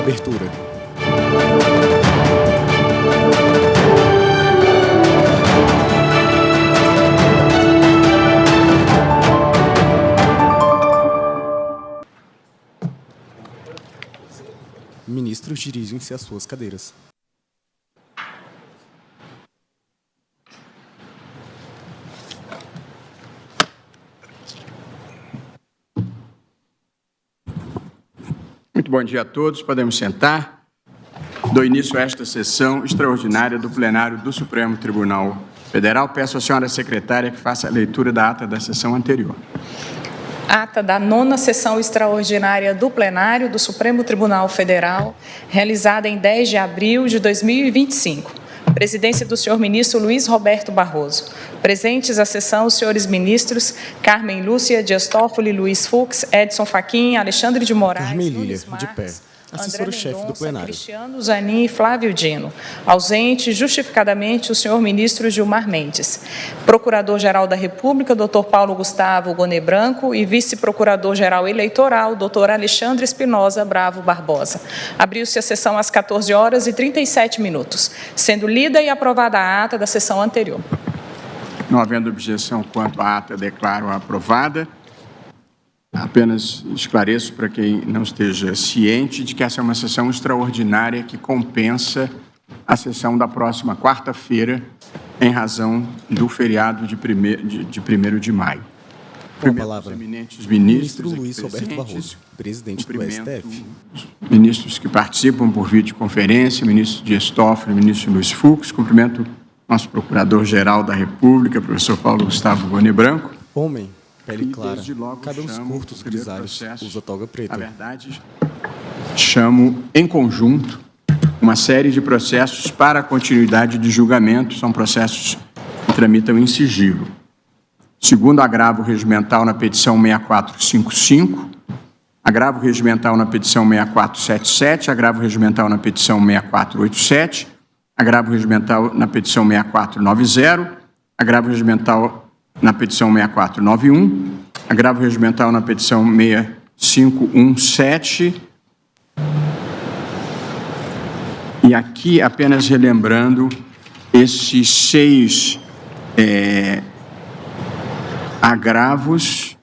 Abertura. Ministros dirigem-se às suas cadeiras. Muito bom dia a todos. Podemos sentar. Dou início a esta sessão extraordinária do plenário do Supremo Tribunal Federal. Peço à senhora secretária que faça a leitura da ata da sessão anterior. Ata da 9ª sessão extraordinária do plenário do Supremo Tribunal Federal, realizada em 10 de abril de 2025. Presidência do senhor ministro Luiz Roberto Barroso. Presentes à sessão os senhores ministros Carmen Lúcia, Dias Toffoli, Luiz Fux, Edson Fachin, Alexandre de Moraes, Carmen Lília, Nunes de Marques, pé. Assessora-chefe do plenário. Cristiano Zanin e Flávio Dino. Ausente, justificadamente, o senhor ministro Gilmar Mendes. Procurador-Geral da República, doutor Paulo Gustavo Gonet Branco e vice-procurador-geral eleitoral, doutor Alexandre Espinosa Bravo Barbosa. Abriu-se a sessão às 14h37, sendo lida e aprovada a ata da sessão anterior. Não havendo objeção quanto à ata, declaro aprovada. Apenas esclareço para quem não esteja ciente de que essa é uma sessão extraordinária que compensa a sessão da próxima quarta-feira, em razão do feriado de 1º de maio. Com a palavra, eminentes ministro Luiz Roberto Barroso, presidente do STF. Os ministros que participam por videoconferência, ministro Dias Toffoli, ministro Luiz Fux, cumprimento nosso procurador-geral da República, professor Paulo Gustavo Gonet Branco. Homem, pele clara, logo cabelos curtos, grisalhos, usa toga preta. Na verdade, chamo em conjunto uma série de processos para a continuidade de julgamento, são processos que tramitam em sigilo. Segundo agravo regimental na petição 6455, agravo regimental na petição 6477, agravo regimental na petição 6487, agravo regimental na petição 6490, agravo regimental na petição 6491, agravo regimental na petição 6517. E aqui, apenas relembrando, esses 6 agravos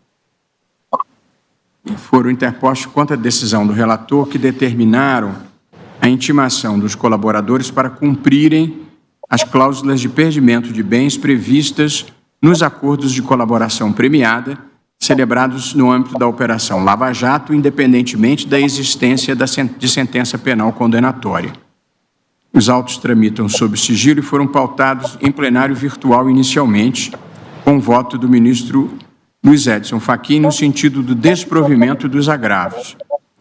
foram interpostos contra a decisão do relator que determinaram a intimação dos colaboradores para cumprirem as cláusulas de perdimento de bens previstas nos acordos de colaboração premiada, celebrados no âmbito da Operação Lava Jato, independentemente da existência de sentença penal condenatória. Os autos tramitam sob sigilo e foram pautados em plenário virtual inicialmente, com voto do ministro Luiz Edson Fachin, no sentido do desprovimento dos agravos,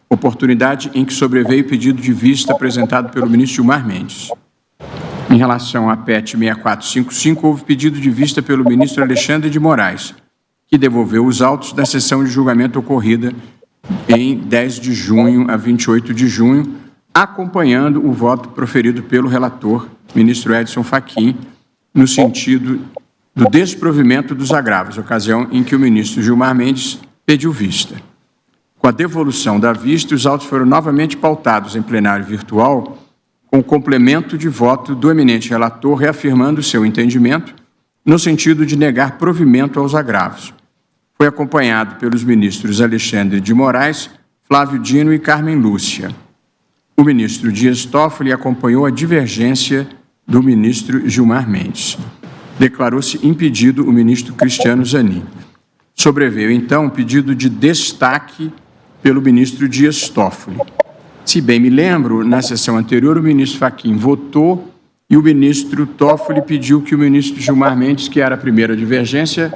oportunidade em que sobreveio o pedido de vista apresentado pelo ministro Gilmar Mendes. Em relação à PET 6455, houve pedido de vista pelo ministro Alexandre de Moraes, que devolveu os autos da sessão de julgamento ocorrida em 10 de junho a 28 de junho, acompanhando o voto proferido pelo relator, ministro Edson Fachin, no sentido do desprovimento dos agravos, ocasião em que o ministro Gilmar Mendes pediu vista. Com a devolução da vista, os autos foram novamente pautados em plenário virtual, com complemento de voto do eminente relator, reafirmando seu entendimento no sentido de negar provimento aos agravos. Foi acompanhado pelos ministros Alexandre de Moraes, Flávio Dino e Carmen Lúcia. O ministro Dias Toffoli acompanhou a divergência do ministro Gilmar Mendes. Declarou-se impedido o ministro Cristiano Zanin. Sobreveio, então, pedido de destaque pelo ministro Dias Toffoli. Se bem me lembro, na sessão anterior, o ministro Fachin votou e o ministro Toffoli pediu que o ministro Gilmar Mendes, que era a primeira divergência,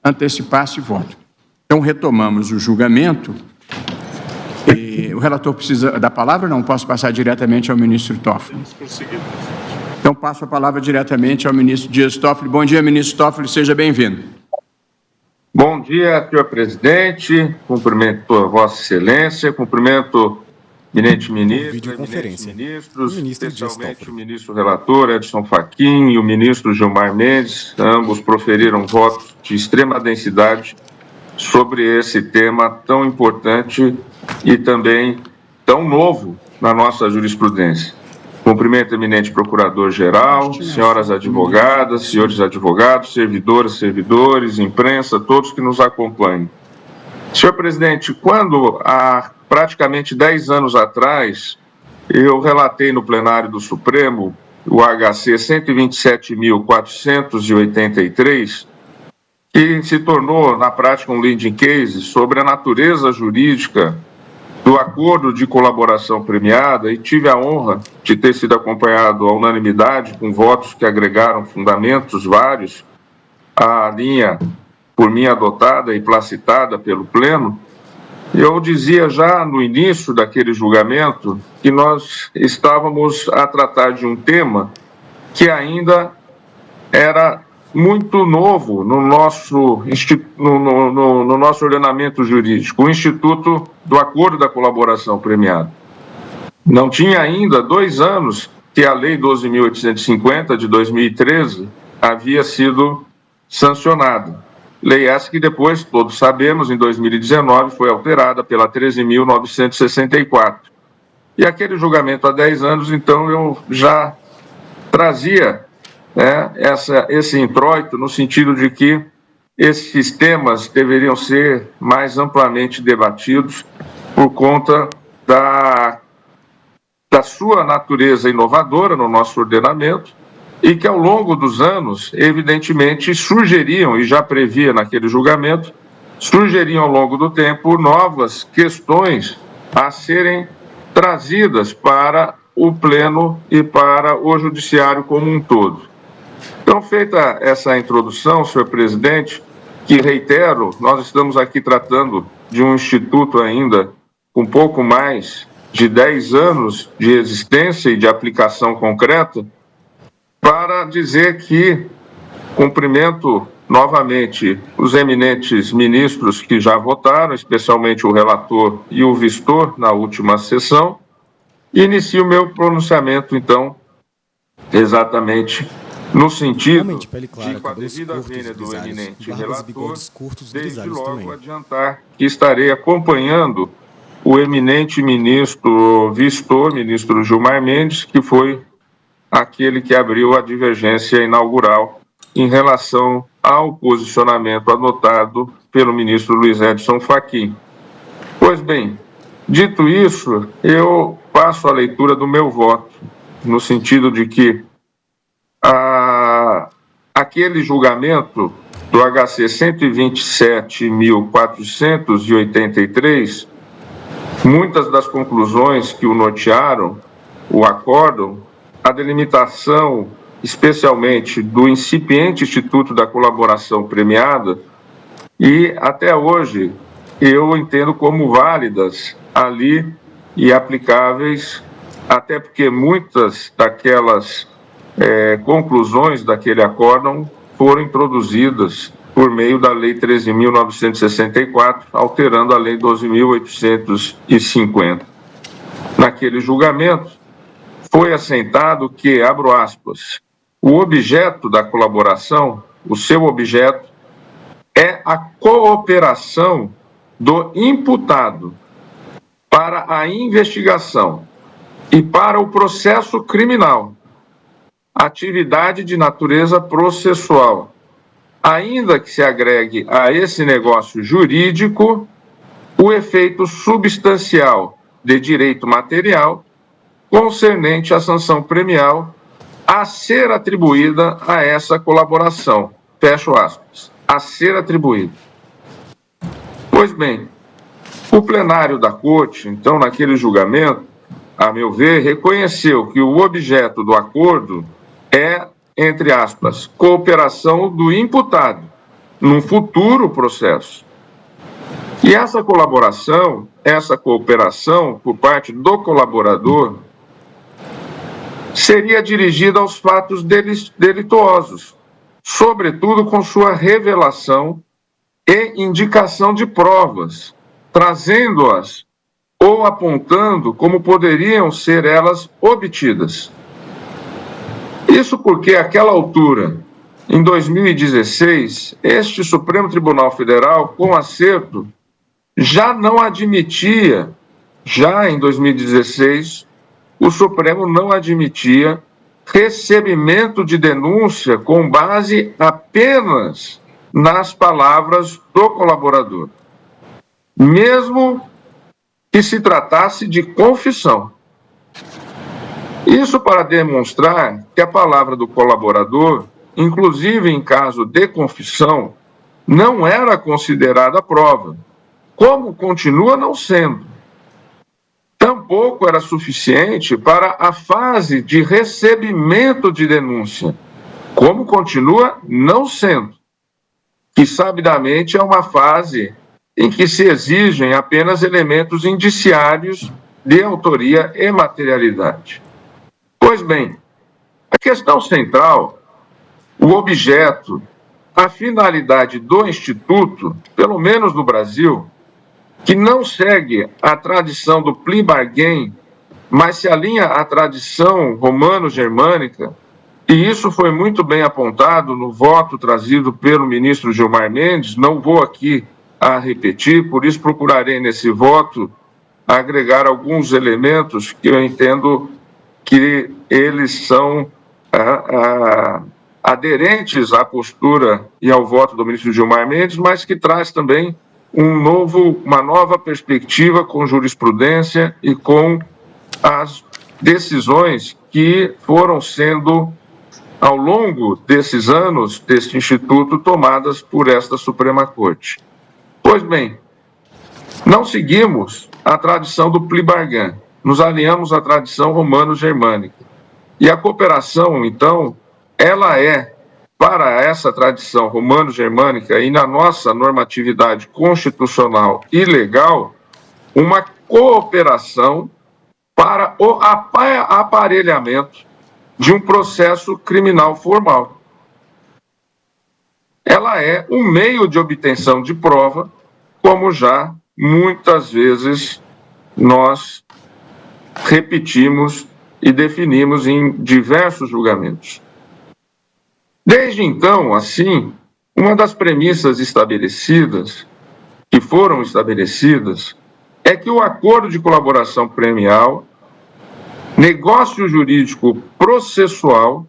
antecipasse o voto. Então, retomamos o julgamento. O relator precisa da palavra ou não? Posso passar diretamente ao ministro Toffoli? Então, passo a palavra diretamente ao ministro Dias Toffoli. Bom dia, ministro Toffoli, seja bem-vindo. Bom dia, senhor presidente, cumprimento a Vossa Excelência, cumprimento eminente ministro, eminentes ministros, especialmente o ministro relator Edson Fachin e o ministro Gilmar Mendes, ambos proferiram votos de extrema densidade sobre esse tema tão importante e também tão novo na nossa jurisprudência. Cumprimento o eminente procurador-geral, senhoras advogadas, senhores advogados, servidoras, servidores, imprensa, todos que nos acompanham. Senhor presidente, quando há praticamente 10 anos atrás, eu relatei no plenário do Supremo o HC 127.483, que se tornou, na prática, um leading case sobre a natureza jurídica do acordo de colaboração premiada, e tive a honra de ter sido acompanhado à unanimidade, com votos que agregaram fundamentos vários, à linha por mim adotada e placitada pelo Pleno. Eu dizia já no início daquele julgamento que nós estávamos a tratar de um tema que ainda era muito novo no nosso ordenamento jurídico, o Instituto do Acordo da Colaboração Premiada. Não tinha ainda 2 anos que a Lei 12.850, de 2013, havia sido sancionada. Lei essa que depois, todos sabemos, em 2019, foi alterada pela 13.964. E aquele julgamento há 10 anos, então, eu já trazia esse introito no sentido de que esses temas deveriam ser mais amplamente debatidos por conta da sua natureza inovadora no nosso ordenamento e que ao longo dos anos, evidentemente, surgiriam, e já previa naquele julgamento, surgiriam ao longo do tempo novas questões a serem trazidas para o Pleno e para o Judiciário como um todo. Então, feita essa introdução, senhor presidente, que reitero, nós estamos aqui tratando de um instituto ainda com pouco mais de 10 anos de existência e de aplicação concreta, para dizer que cumprimento novamente os eminentes ministros que já votaram, especialmente o relator e o vistor na última sessão, e inicio o meu pronunciamento, então, exatamente no sentido de, com a devida vênia do eminente relator, desde logo adiantar que estarei acompanhando o eminente ministro vistor, ministro Gilmar Mendes, que foi aquele que abriu a divergência inaugural em relação ao posicionamento adotado pelo ministro Luiz Edson Fachin. Pois bem, dito isso, eu passo a leitura do meu voto, no sentido de que aquele julgamento do HC 127.483, muitas das conclusões que o nortearam, o acórdão, a delimitação, especialmente do incipiente Instituto da Colaboração Premiada, e até hoje eu entendo como válidas ali e aplicáveis, até porque muitas daquelas conclusões daquele acórdão foram introduzidas por meio da Lei 13.964, alterando a Lei 12.850. Naquele julgamento, foi assentado que, abro aspas, o objeto da colaboração, o seu objeto, é a cooperação do imputado para a investigação e para o processo criminal, atividade de natureza processual, ainda que se agregue a esse negócio jurídico o efeito substancial de direito material concernente à sanção premial a ser atribuída a essa colaboração. Fecho aspas. A ser atribuída. Pois bem, o plenário da Corte, então, naquele julgamento, a meu ver, reconheceu que o objeto do acordo é, entre aspas, cooperação do imputado num futuro processo. E essa colaboração, essa cooperação por parte do colaborador seria dirigida aos fatos delituosos, sobretudo com sua revelação e indicação de provas, trazendo-as ou apontando como poderiam ser elas obtidas. Isso porque, àquela altura, em 2016, este Supremo Tribunal Federal, com acerto, já não admitia já em 2016, o Supremo não admitia recebimento de denúncia com base apenas nas palavras do colaborador, mesmo que se tratasse de confissão. Isso para demonstrar que a palavra do colaborador, inclusive em caso de confissão, não era considerada prova, como continua não sendo. Tampouco era suficiente para a fase de recebimento de denúncia, como continua não sendo, que sabidamente é uma fase em que se exigem apenas elementos indiciários de autoria e materialidade. Pois bem, a questão central, o objeto, a finalidade do Instituto, pelo menos no Brasil, que não segue a tradição do plea bargain, mas se alinha à tradição romano-germânica, e isso foi muito bem apontado no voto trazido pelo ministro Gilmar Mendes, não vou aqui a repetir, por isso procurarei nesse voto agregar alguns elementos que eu entendo que eles são aderentes à postura e ao voto do ministro Gilmar Mendes, mas que traz também uma nova perspectiva com jurisprudência e com as decisões que foram sendo, ao longo desses anos, deste Instituto, tomadas por esta Suprema Corte. Pois bem, não seguimos a tradição do plea bargain, nos alinhamos à tradição romano-germânica. E a cooperação, então, ela é, para essa tradição romano-germânica e na nossa normatividade constitucional e legal, uma cooperação para o aparelhamento de um processo criminal formal. Ela é um meio de obtenção de prova, como já muitas vezes nós repetimos e definimos em diversos julgamentos. Desde então, assim, uma das premissas estabelecidas, que foram estabelecidas, é que o acordo de colaboração premial, negócio jurídico processual,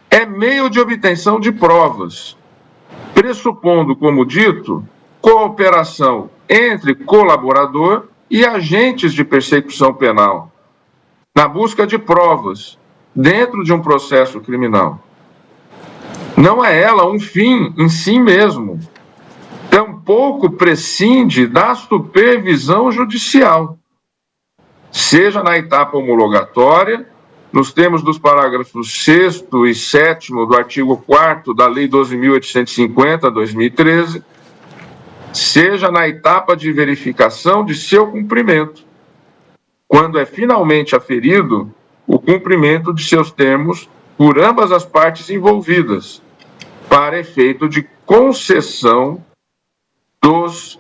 é meio de obtenção de provas, pressupondo, como dito, cooperação entre colaborador e agentes de persecução penal, na busca de provas dentro de um processo criminal. Não é ela um fim em si mesmo, tampouco prescinde da supervisão judicial, seja na etapa homologatória, nos termos dos parágrafos 6º e 7º do artigo 4º da Lei 12.850/2013, seja na etapa de verificação de seu cumprimento, quando é finalmente aferido o cumprimento de seus termos por ambas as partes envolvidas, para efeito de concessão dos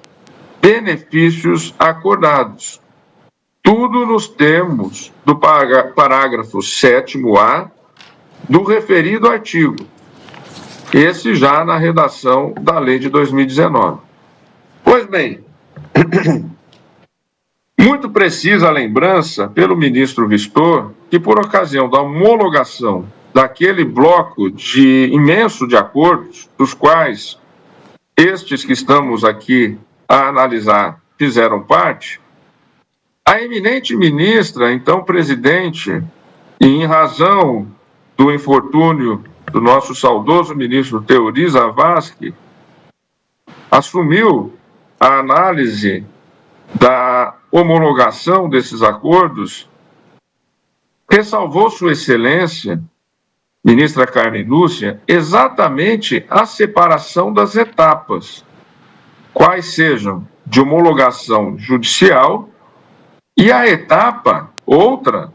benefícios acordados. Tudo nos termos do parágrafo 7º-A do referido artigo, esse já na redação da lei de 2019. Pois bem, muito precisa a lembrança pelo ministro Vistor que, por ocasião da homologação daquele bloco imenso de acordos, dos quais estes que estamos aqui a analisar fizeram parte, a eminente ministra, então presidente, e em razão do infortúnio do nosso saudoso ministro Teori Zavascki, assumiu a análise da homologação desses acordos, ressalvou Sua Excelência, ministra Carmen Lúcia, exatamente a separação das etapas, quais sejam de homologação judicial e a etapa, outra,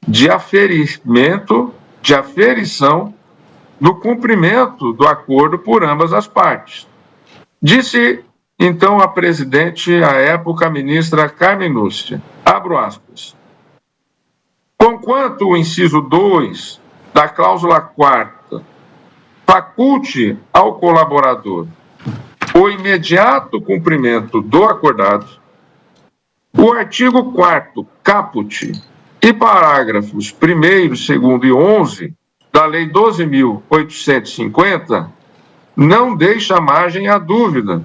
de aferimento, de aferição do cumprimento do acordo por ambas as partes. Disse, então, a presidente, à época, a ministra Carmen Lúcia, abro aspas, conquanto o inciso 2 da cláusula 4ª faculte ao colaborador o imediato cumprimento do acordado, O artigo 4º, caput, e parágrafos 1º, 2º e 11 da Lei 12.850 não deixa margem à dúvida,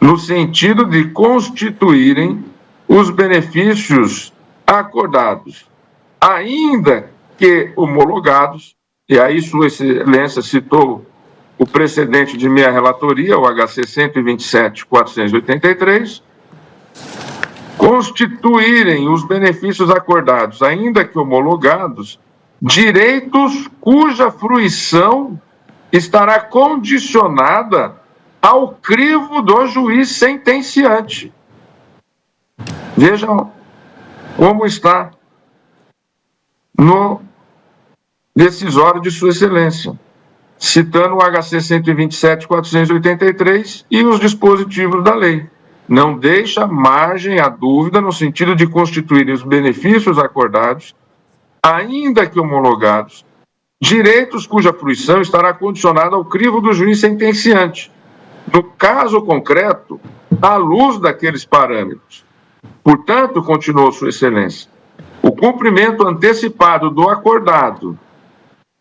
no sentido de constituírem os benefícios acordados, ainda que homologados, e aí Sua Excelência citou o precedente de minha relatoria, o HC 127.483, constituírem os benefícios acordados, ainda que homologados, direitos cuja fruição estará condicionada ao crivo do juiz sentenciante. Vejam como está no decisório de Sua Excelência, citando o HC 127.483 e os dispositivos da lei. Não deixa margem à dúvida no sentido de constituírem os benefícios acordados, ainda que homologados, direitos cuja fruição estará condicionada ao crivo do juiz sentenciante, no caso concreto, à luz daqueles parâmetros. Portanto, continuou Sua Excelência, o cumprimento antecipado do acordado,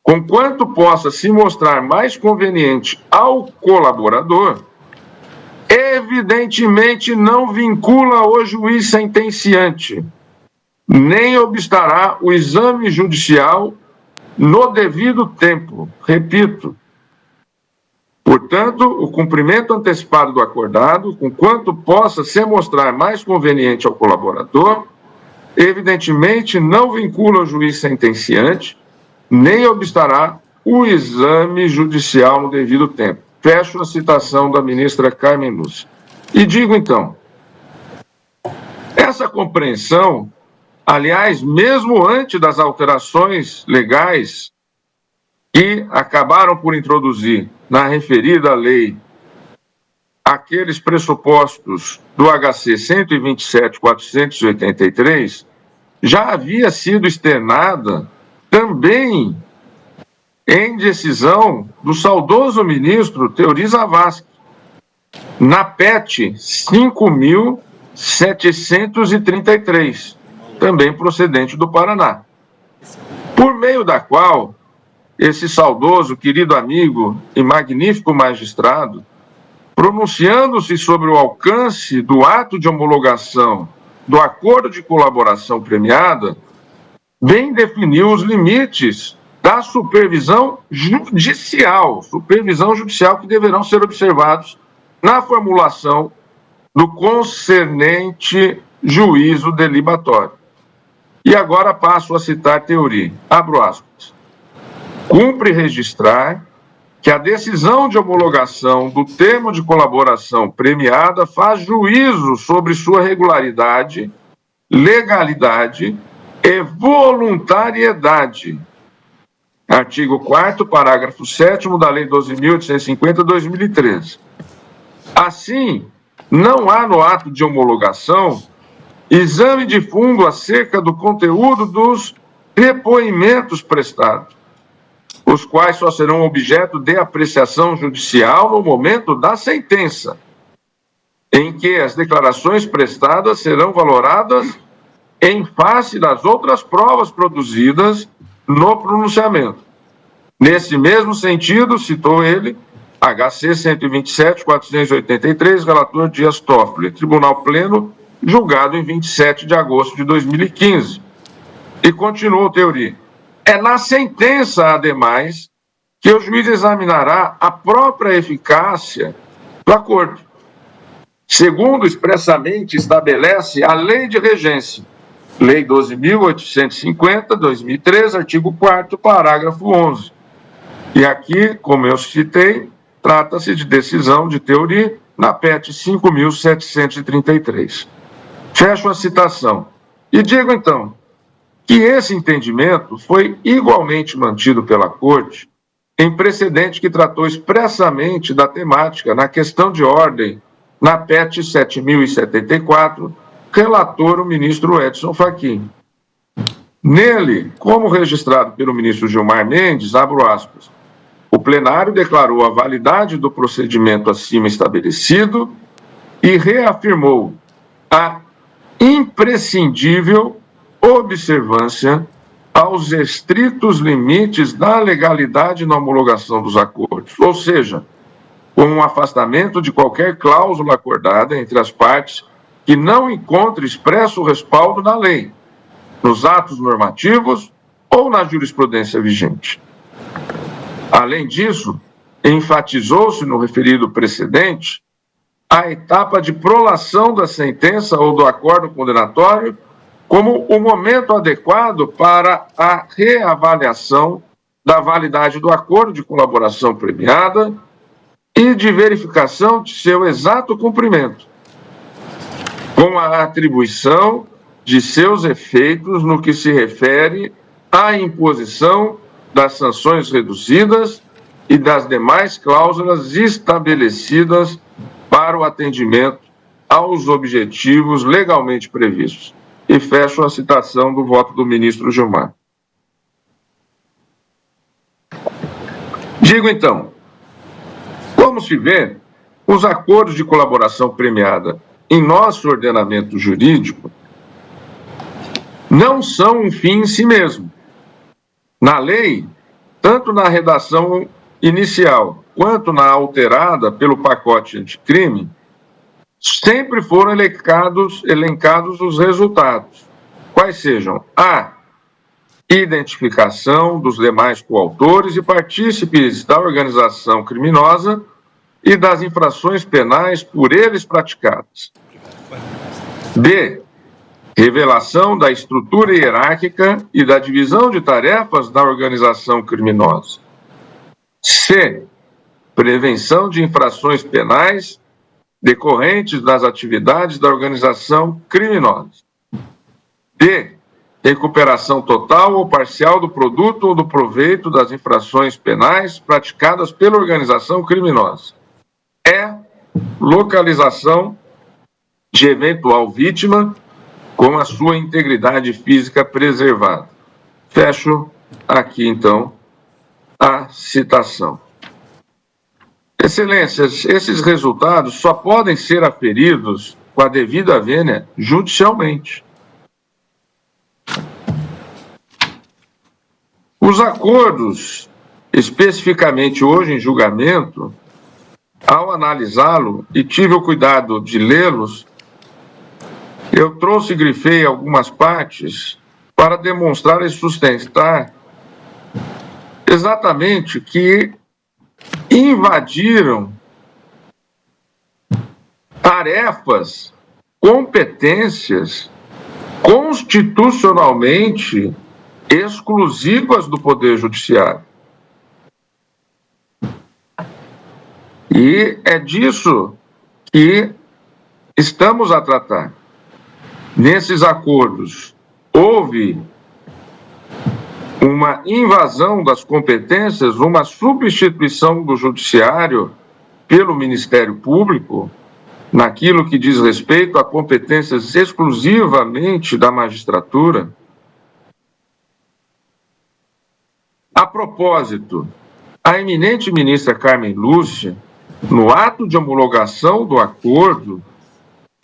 conquanto possa se mostrar mais conveniente ao colaborador, evidentemente não vincula o juiz sentenciante, nem obstará o exame judicial no devido tempo. Repito, portanto, o cumprimento antecipado do acordado, conquanto possa se mostrar mais conveniente ao colaborador, evidentemente não vincula o juiz sentenciante, nem obstará o exame judicial no devido tempo. Fecho a citação da ministra Carmen Lúcia. E digo, então, essa compreensão, aliás, mesmo antes das alterações legais que acabaram por introduzir na referida lei aqueles pressupostos do HC 127.483, já havia sido externada também em decisão do saudoso ministro Teori Zavascki, na PET 5.733, também procedente do Paraná, por meio da qual esse saudoso, querido amigo e magnífico magistrado, pronunciando-se sobre o alcance do ato de homologação do acordo de colaboração premiada, bem definiu os limites da supervisão judicial que deverão ser observados na formulação do concernente juízo delibatório. E agora passo a citar Teori. Abro aspas. Cumpre registrar que a decisão de homologação do termo de colaboração premiada faz juízo sobre sua regularidade, legalidade e voluntariedade. Artigo 4º, parágrafo 7º da Lei 12.850/2013. Assim, não há no ato de homologação exame de fundo acerca do conteúdo dos depoimentos prestados, os quais só serão objeto de apreciação judicial no momento da sentença, em que as declarações prestadas serão valoradas em face das outras provas produzidas no pronunciamento. Nesse mesmo sentido, citou ele, HC 127.483, relator Dias Toffoli, Tribunal Pleno, julgado em 27 de agosto de 2015. E continuou Teori. É na sentença, ademais, que o juiz examinará a própria eficácia do acordo, segundo expressamente estabelece a Lei de Regência, Lei 12.850/2013, artigo 4º, parágrafo 11. E aqui, como eu citei, trata-se de decisão de Teori na PET 5.733. Fecho a citação. E digo, então, que esse entendimento foi igualmente mantido pela Corte em precedente que tratou expressamente da temática na questão de ordem na PET 7.074, relator o ministro Edson Fachin. Nele, como registrado pelo ministro Gilmar Mendes, abro aspas, o plenário declarou a validade do procedimento acima estabelecido e reafirmou a imprescindível observância aos estritos limites da legalidade na homologação dos acordos, ou seja, com um afastamento de qualquer cláusula acordada entre as partes que não encontre expresso respaldo na lei, nos atos normativos ou na jurisprudência vigente. Além disso, enfatizou-se no referido precedente a etapa de prolação da sentença ou do acordo condenatório como o momento adequado para a reavaliação da validade do acordo de colaboração premiada e de verificação de seu exato cumprimento, com a atribuição de seus efeitos no que se refere à imposição das sanções reduzidas e das demais cláusulas estabelecidas para o atendimento aos objetivos legalmente previstos. E fecho a citação do voto do ministro Gilmar. Digo então, como se vê, os acordos de colaboração premiada em nosso ordenamento jurídico não são um fim em si mesmo. Na lei, tanto na redação inicial quanto na alterada pelo pacote anticrime, sempre foram elencados os resultados, quais sejam a identificação dos demais coautores e partícipes da organização criminosa e das infrações penais por eles praticadas. B. Revelação da estrutura hierárquica e da divisão de tarefas da organização criminosa. C. Prevenção de infrações penais decorrentes das atividades da organização criminosa. D. Recuperação total ou parcial do produto ou do proveito das infrações penais praticadas pela organização criminosa. E. Localização de eventual vítima com a sua integridade física preservada. Fecho aqui, então, a citação. Excelências, esses resultados só podem ser aferidos com a devida vênia judicialmente. Os acordos, especificamente hoje em julgamento, ao analisá-lo e tive o cuidado de lê-los, eu trouxe e grifei algumas partes para demonstrar e sustentar exatamente que invadiram tarefas, competências constitucionalmente exclusivas do Poder Judiciário. E é disso que estamos a tratar. Nesses acordos, houve uma invasão das competências, uma substituição do Judiciário pelo Ministério Público, naquilo que diz respeito a competências exclusivamente da magistratura. A propósito, a eminente ministra Carmen Lúcia, no ato de homologação do acordo,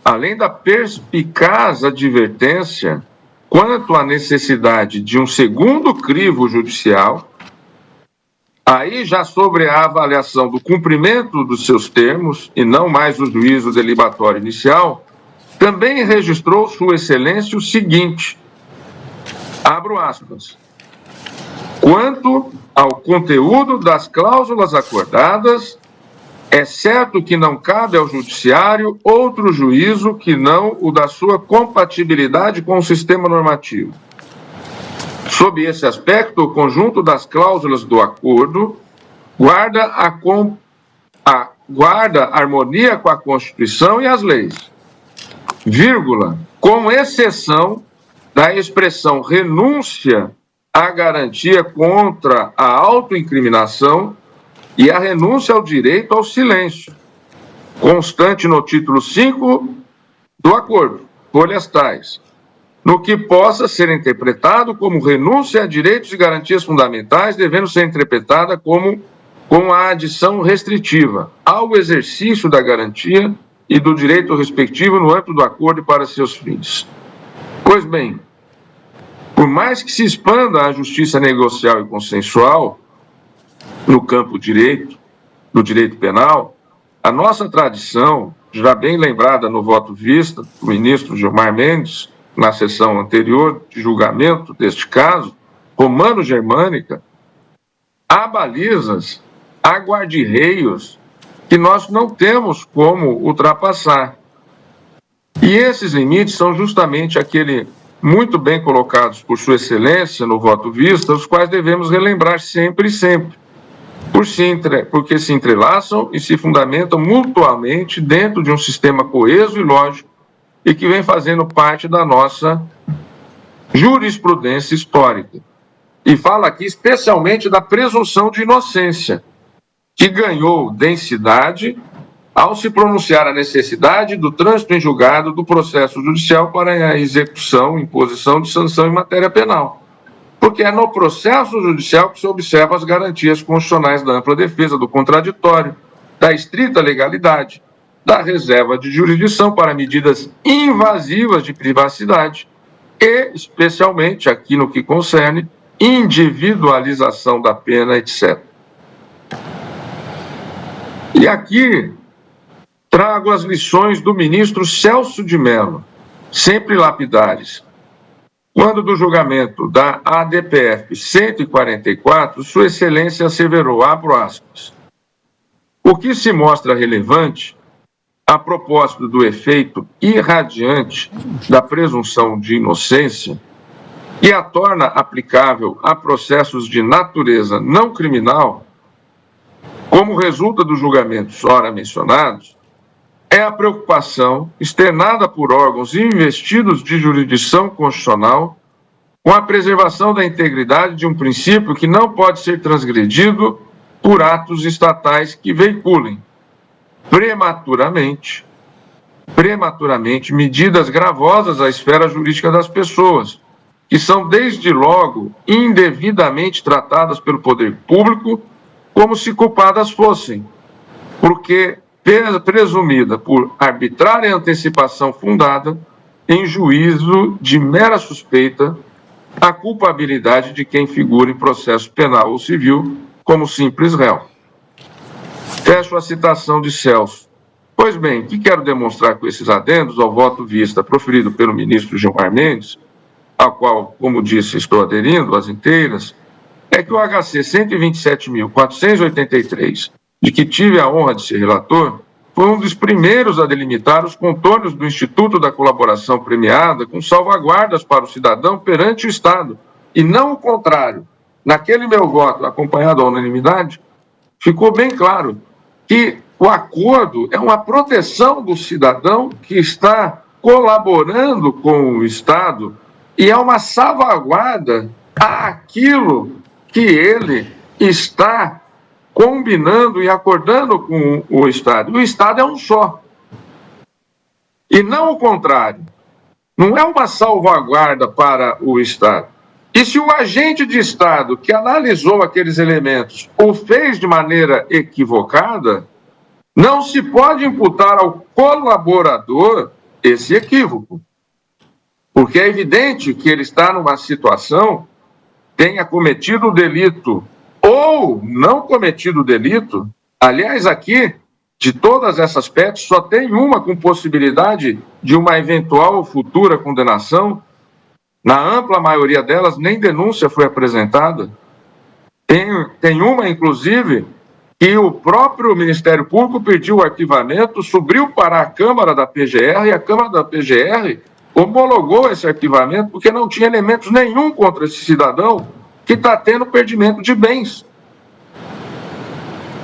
além da perspicaz advertência quanto à necessidade de um segundo crivo judicial, aí já sobre a avaliação do cumprimento dos seus termos, e não mais o juízo delibatório inicial, também registrou Sua Excelência o seguinte, abro aspas, quanto ao conteúdo das cláusulas acordadas, é certo que não cabe ao Judiciário outro juízo que não o da sua compatibilidade com o sistema normativo. Sob esse aspecto, o conjunto das cláusulas do acordo guarda harmonia com a Constituição e as leis, vírgula, com exceção da expressão renúncia à garantia contra a autoincriminação e a renúncia ao direito ao silêncio, constante no título 5 do acordo, folhas tais, no que possa ser interpretado como renúncia a direitos e garantias fundamentais, devendo ser interpretada como a adição restritiva ao exercício da garantia e do direito respectivo no âmbito do acordo e para seus fins. Pois bem, por mais que se expanda a justiça negocial e consensual no campo do direito penal, a nossa tradição, já bem lembrada no voto vista do ministro Gilmar Mendes, na sessão anterior de julgamento deste caso, romano-germânica, há balizas, há guarda-reios que nós não temos como ultrapassar. E esses limites são justamente aquele muito bem colocados por Sua Excelência no voto vista, os quais devemos relembrar sempre e sempre, porque se entrelaçam e se fundamentam mutuamente dentro de um sistema coeso e lógico e que vem fazendo parte da nossa jurisprudência histórica. E fala aqui especialmente da presunção de inocência, que ganhou densidade ao se pronunciar a necessidade do trânsito em julgado do processo judicial para a execução, imposição de sanção em matéria penal. Porque é no processo judicial que se observa as garantias constitucionais da ampla defesa do contraditório, da estrita legalidade, da reserva de jurisdição para medidas invasivas de privacidade e, especialmente, aqui no que concerne, individualização da pena, etc. E aqui trago as lições do ministro Celso de Mello, sempre lapidares. Quando do julgamento da ADPF 144, Sua Excelência asseverou, abro aspas, o que se mostra relevante a propósito do efeito irradiante da presunção de inocência e a torna aplicável a processos de natureza não criminal, como resulta dos julgamentos ora mencionados, é a preocupação externada por órgãos investidos de jurisdição constitucional com a preservação da integridade de um princípio que não pode ser transgredido por atos estatais que veiculem prematuramente medidas gravosas à esfera jurídica das pessoas, que são desde logo indevidamente tratadas pelo poder público como se culpadas fossem, porque presumida por arbitrária antecipação fundada em juízo de mera suspeita a culpabilidade de quem figura em processo penal ou civil como simples réu. Fecho a citação de Celso. Pois bem, o que quero demonstrar com esses adendos ao voto vista proferido pelo ministro Gilmar Mendes, ao qual, como disse, estou aderindo às inteiras, é que o HC 127.483, de que tive a honra de ser relator, foi um dos primeiros a delimitar os contornos do Instituto da Colaboração Premiada com salvaguardas para o cidadão perante o Estado, e não o contrário. Naquele meu voto, acompanhado à unanimidade, ficou bem claro que o acordo é uma proteção do cidadão que está colaborando com o Estado e é uma salvaguarda àquilo que ele está combinando e acordando com o Estado. O Estado é um só. E não o contrário. Não é uma salvaguarda para o Estado. E se o agente de Estado que analisou aqueles elementos o fez de maneira equivocada, não se pode imputar ao colaborador esse equívoco. Porque é evidente que ele está numa situação, tenha cometido o delito ou não cometido o delito. Aliás, aqui, de todas essas PETs, só tem uma com possibilidade de uma eventual futura condenação. Na ampla maioria delas, nem denúncia foi apresentada. Tem uma, inclusive, que o próprio Ministério Público pediu o arquivamento, subiu para a Câmara da PGR, e a Câmara da PGR homologou esse arquivamento porque não tinha elementos nenhum contra esse cidadão que está tendo perdimento de bens,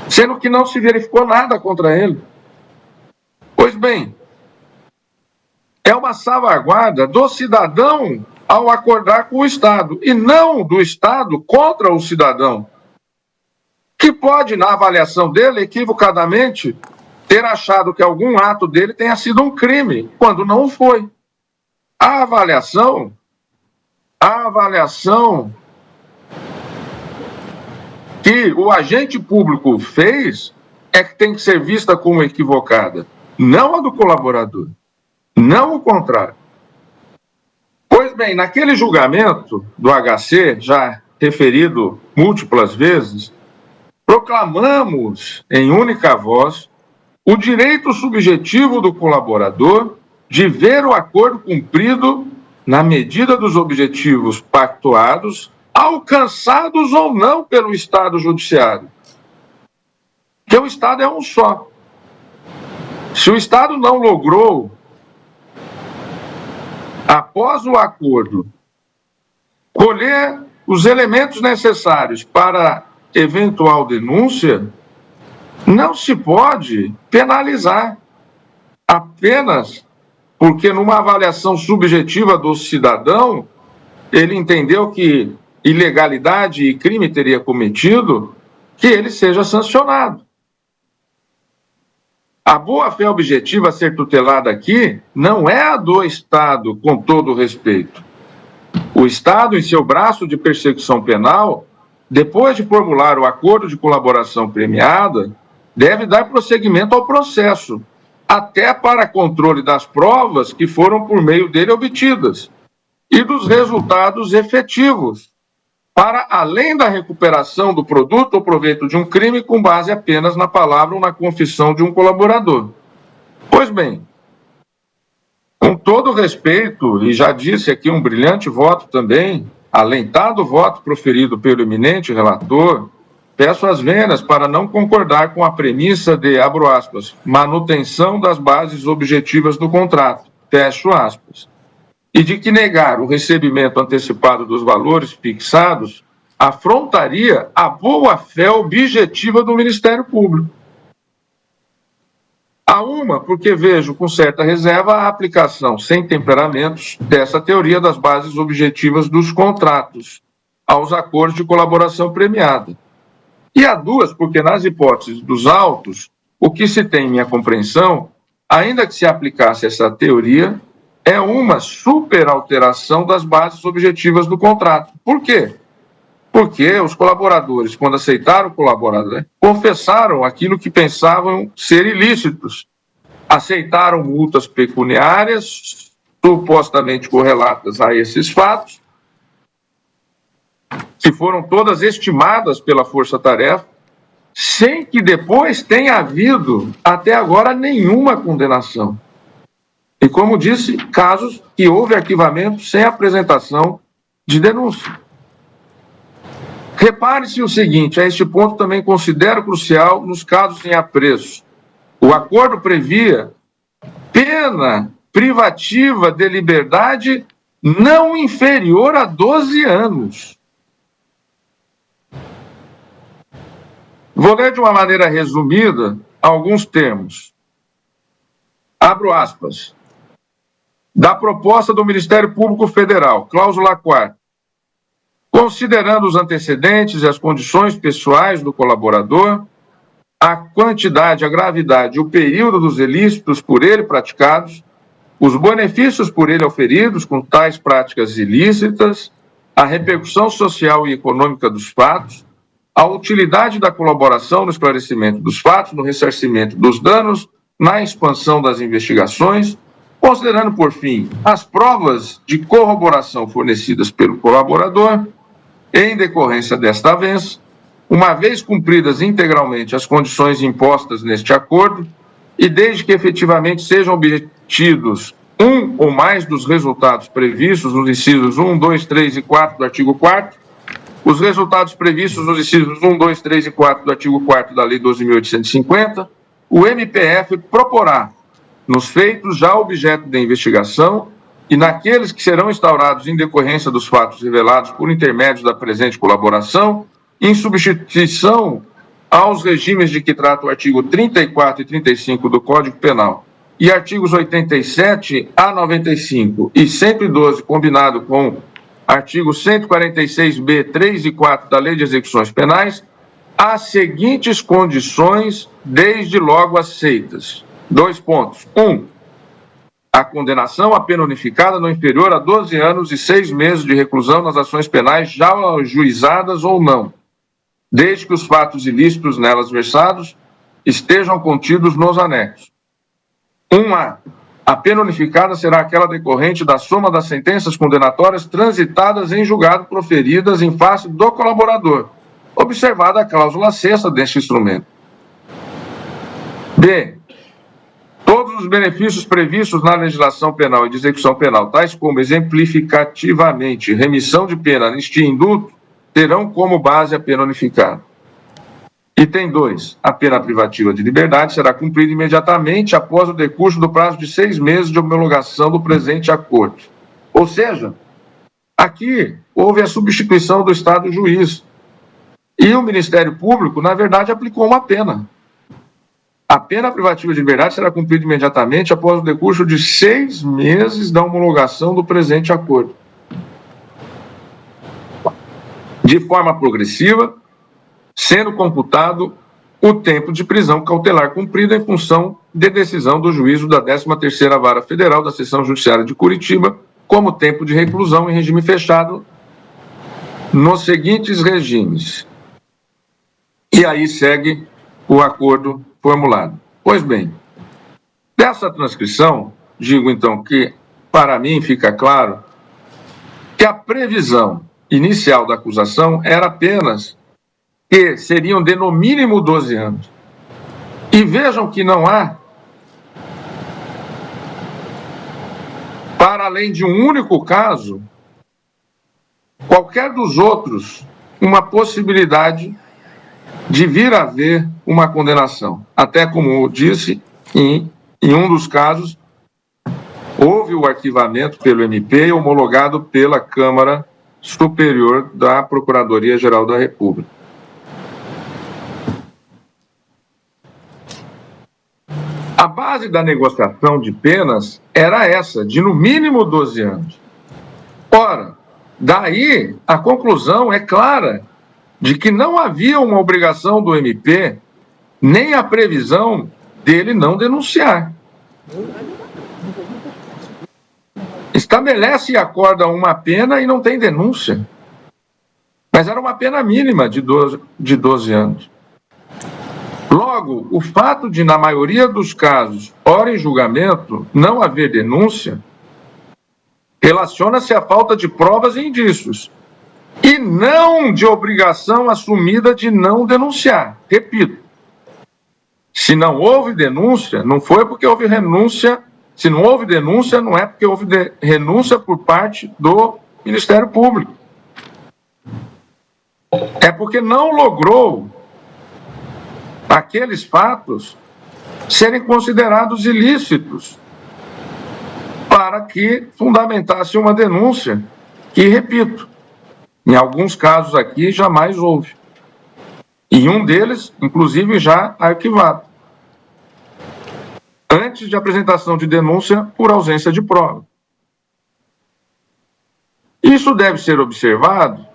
sendo que não se verificou nada contra ele. Pois bem, é uma salvaguarda do cidadão ao acordar com o Estado, e não do Estado contra o cidadão, que pode, na avaliação dele, equivocadamente, ter achado que algum ato dele tenha sido um crime, quando não foi. A avaliação que o agente público fez é que tem que ser vista como equivocada. não a do colaborador, não o contrário. Pois bem, naquele julgamento do HC, já referido múltiplas vezes, proclamamos em única voz o direito subjetivo do colaborador de ver o acordo cumprido na medida dos objetivos pactuados, alcançados ou não pelo Estado Judiciário. Porque o Estado é um só. Se o Estado não logrou, após o acordo, colher os elementos necessários para eventual denúncia, não se pode penalizar apenas porque numa avaliação subjetiva do cidadão, ele entendeu que ilegalidade e crime teria cometido, que ele seja sancionado. A boa-fé objetiva a ser tutelada aqui não é a do Estado, com todo o respeito. O Estado, em seu braço de persecução penal, depois de formular o acordo de colaboração premiada, deve dar prosseguimento ao processo, até para controle das provas que foram por meio dele obtidas e dos resultados efetivos, para além da recuperação do produto ou proveito de um crime com base apenas na palavra ou na confissão de um colaborador. Pois bem, com todo respeito, e já disse aqui um brilhante voto também, alentado voto proferido pelo eminente relator, peço as venas para não concordar com a premissa de, abro aspas, manutenção das bases objetivas do contrato, fecho aspas, e de que negar o recebimento antecipado dos valores fixados afrontaria a boa-fé objetiva do Ministério Público. Há uma, porque vejo com certa reserva a aplicação sem temperamentos dessa teoria das bases objetivas dos contratos aos acordos de colaboração premiada. E há duas, porque nas hipóteses dos autos, o que se tem em minha compreensão, ainda que se aplicasse essa teoria, é uma superalteração das bases objetivas do contrato. Por quê? Porque os colaboradores, quando aceitaram colaborar, confessaram aquilo que pensavam ser ilícitos. Aceitaram multas pecuniárias, supostamente correlatas a esses fatos, que foram todas estimadas pela força-tarefa, sem que depois tenha havido, até agora, nenhuma condenação. E, como disse, casos que houve arquivamento sem apresentação de denúncia. Repare-se o seguinte, a este ponto também considero crucial nos casos em apreço. O acordo previa pena privativa de liberdade não inferior a 12 anos. Vou ler de uma maneira resumida alguns termos. Abro aspas. Da proposta do Ministério Público Federal, cláusula 4. Considerando os antecedentes e as condições pessoais do colaborador, a quantidade, a gravidade e o período dos ilícitos por ele praticados, os benefícios por ele auferidos com tais práticas ilícitas, a repercussão social e econômica dos fatos, a utilidade da colaboração no esclarecimento dos fatos, no ressarcimento dos danos, na expansão das investigações, considerando, por fim, as provas de corroboração fornecidas pelo colaborador, em decorrência desta avença, uma vez cumpridas integralmente as condições impostas neste acordo, e desde que efetivamente sejam obtidos um ou mais dos resultados previstos nos incisos 1, 2, 3 e 4 do artigo 4º, os resultados previstos nos incisos 1, 2, 3 e 4 do artigo 4º da Lei 12.850, o MPF proporá, nos feitos já objeto de investigação e naqueles que serão instaurados em decorrência dos fatos revelados por intermédio da presente colaboração, em substituição aos regimes de que trata o artigo 34 e 35 do Código Penal e artigos 87 a 95 e 112, combinado com artigos 146b, 3 e 4 da Lei de Execuções Penais, as seguintes condições desde logo aceitas. 2 pontos. 1. A condenação à pena unificada não inferior a 12 anos e 6 meses de reclusão nas ações penais já ajuizadas ou não, desde que os fatos ilícitos nelas versados estejam contidos nos anexos. 1A. A pena unificada será aquela decorrente da soma das sentenças condenatórias transitadas em julgado proferidas em face do colaborador, observada a cláusula 6ª deste instrumento. B. Todos os benefícios previstos na legislação penal e de execução penal, tais como exemplificativamente remissão de pena, anistia e indulto, terão como base a pena unificada. Item 2. A pena privativa de liberdade será cumprida imediatamente após o decurso do prazo de 6 meses de homologação do presente acordo. Ou seja, aqui houve a substituição do Estado juiz. E o Ministério Público, na verdade, aplicou uma pena. A pena privativa de liberdade será cumprida imediatamente após o decurso de 6 meses da homologação do presente acordo. De forma progressiva, sendo computado o tempo de prisão cautelar cumprido em função de decisão do juízo da 13ª Vara Federal da Seção Judiciária de Curitiba, como tempo de reclusão em regime fechado, nos seguintes regimes. E aí segue o acordo formulado. Pois bem, dessa transcrição, digo então que, para mim, fica claro que a previsão inicial da acusação era apenas que seriam de no mínimo 12 anos. E vejam que não há, para além de um único caso, qualquer dos outros, uma possibilidade de vir a haver uma condenação. Até como eu disse, em um dos casos, houve o arquivamento pelo MP homologado pela Câmara Superior da Procuradoria-Geral da República. A base da negociação de penas era essa, de no mínimo 12 anos. Ora, daí a conclusão é clara de que não havia uma obrigação do MP, nem a previsão dele não denunciar. Estabelece e acorda uma pena e não tem denúncia. Mas era uma pena mínima de 12 anos. Logo, o fato de, na maioria dos casos, ora em julgamento, não haver denúncia, relaciona-se à falta de provas e indícios, e não de obrigação assumida de não denunciar. Repito, se não houve denúncia, não foi porque houve renúncia. Se não houve denúncia, não é porque houve renúncia por parte do Ministério Público. É porque não logrou aqueles fatos serem considerados ilícitos para que fundamentasse uma denúncia que, repito, em alguns casos aqui jamais houve. E um deles, inclusive, já arquivado, antes de apresentação de denúncia por ausência de prova. Isso deve ser observado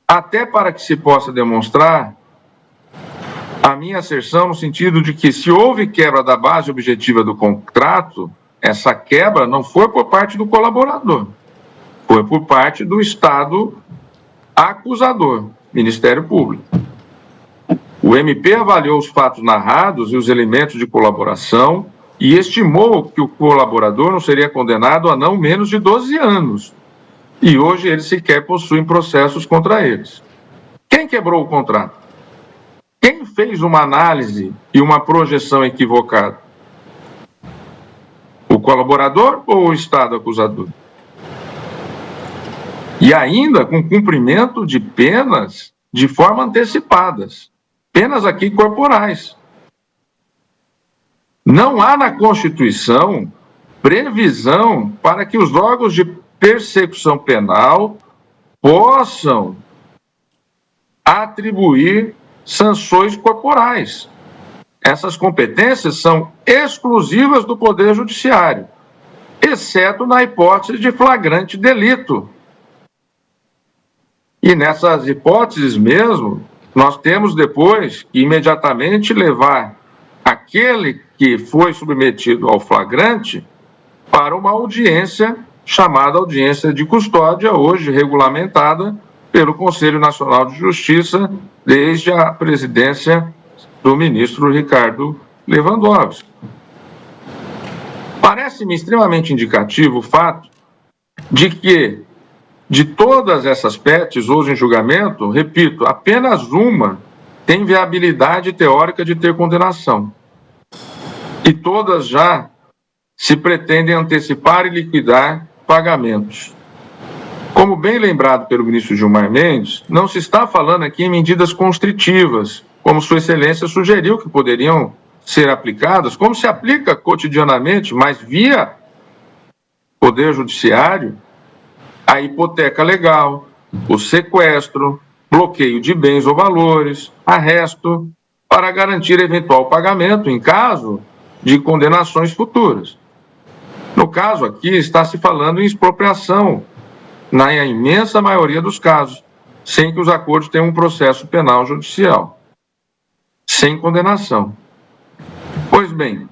até para que se possa demonstrar a minha asserção no sentido de que, se houve quebra da base objetiva do contrato, essa quebra não foi por parte do colaborador, foi por parte do Estado acusador, Ministério Público. O MP avaliou os fatos narrados e os elementos de colaboração e estimou que o colaborador não seria condenado a não menos de 12 anos. E hoje eles sequer possuem processos contra eles. Quem quebrou o contrato? Quem fez uma análise e uma projeção equivocada? O colaborador ou o Estado acusador? E ainda com cumprimento de penas de forma antecipadas. Penas aqui corporais. Não há na Constituição previsão para que os órgãos de persecução penal possam atribuir sanções corporais. Essas competências são exclusivas do Poder Judiciário, exceto na hipótese de flagrante delito. E nessas hipóteses mesmo, nós temos depois que imediatamente levar aquele que foi submetido ao flagrante para uma audiência chamada audiência de custódia, hoje regulamentada pelo Conselho Nacional de Justiça, desde a presidência do ministro Ricardo Lewandowski. Parece-me extremamente indicativo o fato de que, de todas essas PETs hoje em julgamento, repito, apenas uma tem viabilidade teórica de ter condenação. E todas já se pretendem antecipar e liquidar pagamentos. Como bem lembrado pelo ministro Gilmar Mendes, não se está falando aqui em medidas constritivas, como Sua Excelência sugeriu que poderiam ser aplicadas, como se aplica cotidianamente, mas via Poder Judiciário, a hipoteca legal, o sequestro, bloqueio de bens ou valores, arresto, para garantir eventual pagamento em caso de condenações futuras. No caso aqui, está se falando em expropriação, na imensa maioria dos casos, sem que os acordos tenham um processo penal judicial, sem condenação. Pois bem,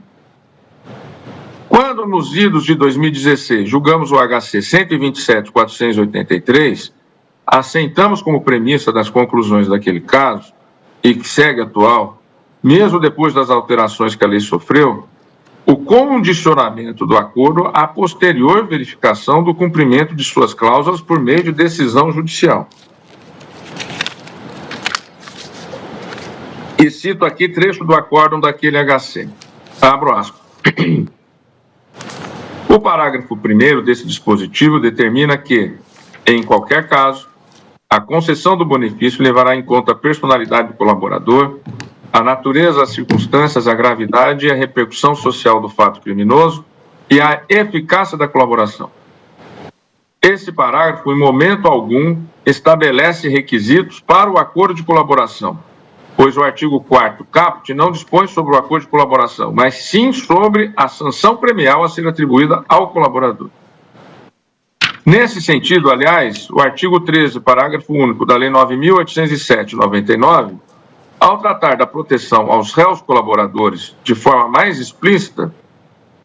quando nos idos de 2016 julgamos o HC 127.483, assentamos como premissa das conclusões daquele caso, e que segue atual, mesmo depois das alterações que a lei sofreu, o condicionamento do acordo à posterior verificação do cumprimento de suas cláusulas por meio de decisão judicial. E cito aqui trecho do acórdão daquele HC. Abro aspas. O parágrafo 1º desse dispositivo determina que, em qualquer caso, a concessão do benefício levará em conta a personalidade do colaborador, a natureza, as circunstâncias, a gravidade e a repercussão social do fato criminoso e a eficácia da colaboração. Esse parágrafo, em momento algum, estabelece requisitos para o acordo de colaboração, pois o artigo 4º caput não dispõe sobre o acordo de colaboração, mas sim sobre a sanção premial a ser atribuída ao colaborador. Nesse sentido, aliás, o artigo 13, parágrafo único da Lei 9.807/99, ao tratar da proteção aos réus colaboradores de forma mais explícita,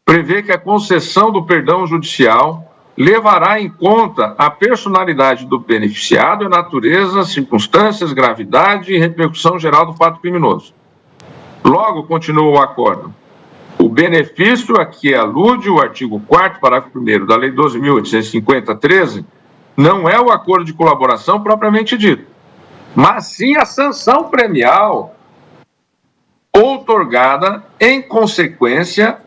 prevê que a concessão do perdão judicial levará em conta a personalidade do beneficiado, a natureza, circunstâncias, gravidade e repercussão geral do fato criminoso. Logo, continua o acordo. O benefício a que alude o artigo 4º, parágrafo 1º da Lei 12.850/13, não é o acordo de colaboração propriamente dito, mas sim a sanção premial outorgada em consequência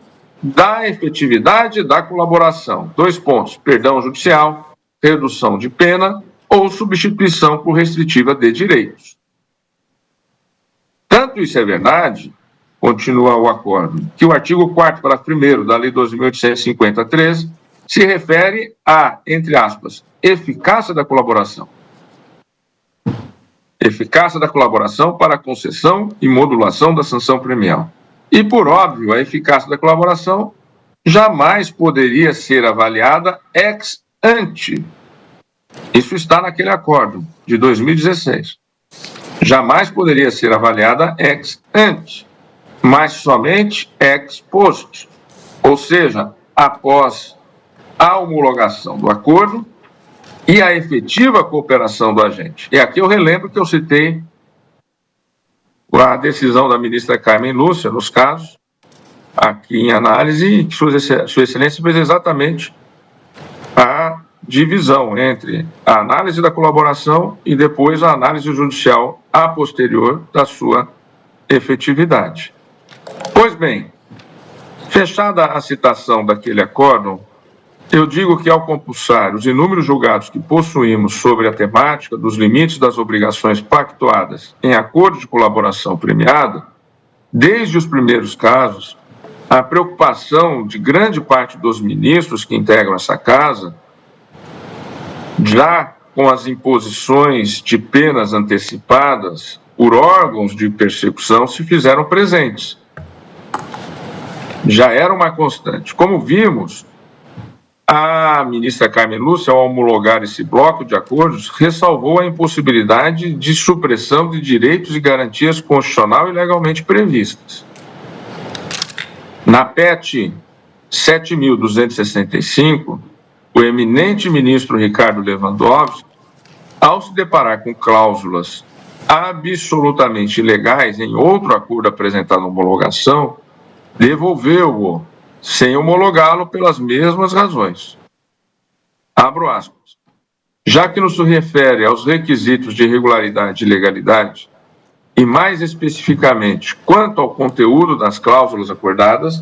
da efetividade da colaboração. 2 pontos: perdão judicial, redução de pena ou substituição por restritiva de direitos. Tanto isso é verdade, continua o acordo, que o artigo 4º, parágrafo 1º da Lei 12.850/13 se refere a, entre aspas, eficácia da colaboração. Eficácia da colaboração para a concessão e modulação da sanção premial. E, por óbvio, a eficácia da colaboração jamais poderia ser avaliada ex ante. Isso está naquele acordo de 2016. Jamais poderia ser avaliada ex ante, mas somente ex post, ou seja, após a homologação do acordo e a efetiva cooperação do agente. E aqui eu relembro que eu citei a decisão da ministra Carmen Lúcia, nos casos, aqui em análise, que Sua Excelência fez exatamente a divisão entre a análise da colaboração e depois a análise judicial a posterior da sua efetividade. Pois bem, fechada a citação daquele acórdão, eu digo que, ao compulsar os inúmeros julgados que possuímos sobre a temática dos limites das obrigações pactuadas em acordo de colaboração premiada, desde os primeiros casos, a preocupação de grande parte dos ministros que integram essa casa, já com as imposições de penas antecipadas por órgãos de persecução, se fizeram presentes. Já era uma constante. Como vimos, a ministra Carmen Lúcia, ao homologar esse bloco de acordos, ressalvou a impossibilidade de supressão de direitos e garantias constitucional e legalmente previstas. Na PET 7.265, o eminente ministro Ricardo Lewandowski, ao se deparar com cláusulas absolutamente ilegais em outro acordo apresentado à homologação, devolveu-o sem homologá-lo pelas mesmas razões. Abro aspas. Já que não se refere aos requisitos de regularidade e legalidade, e mais especificamente quanto ao conteúdo das cláusulas acordadas,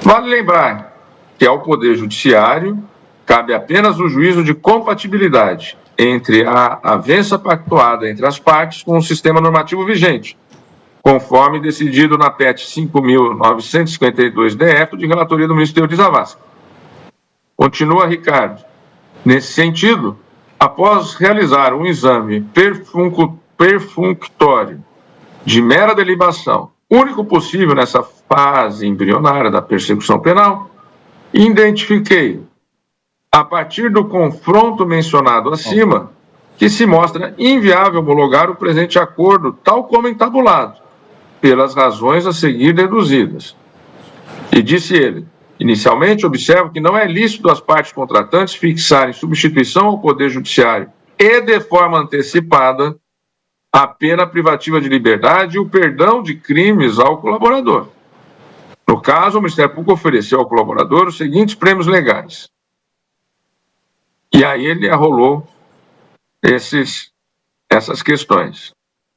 vale lembrar que ao Poder Judiciário cabe apenas o juízo de compatibilidade entre a avença pactuada entre as partes com o sistema normativo vigente, conforme decidido na PET 5.952-DF de relatoria do ministro Teori Zavascki. Continua Ricardo. Nesse sentido, após realizar um exame perfunctório de mera delibação, único possível nessa fase embrionária da persecução penal, identifiquei, a partir do confronto mencionado acima, que se mostra inviável homologar o presente acordo, tal como entabulado, pelas razões a seguir deduzidas. E disse ele, inicialmente, observo que não é lícito as partes contratantes fixarem substituição ao Poder Judiciário e, de forma antecipada, a pena privativa de liberdade e o perdão de crimes ao colaborador. No caso, o Ministério Público ofereceu ao colaborador os seguintes prêmios legais. E aí ele arrolou essas questões.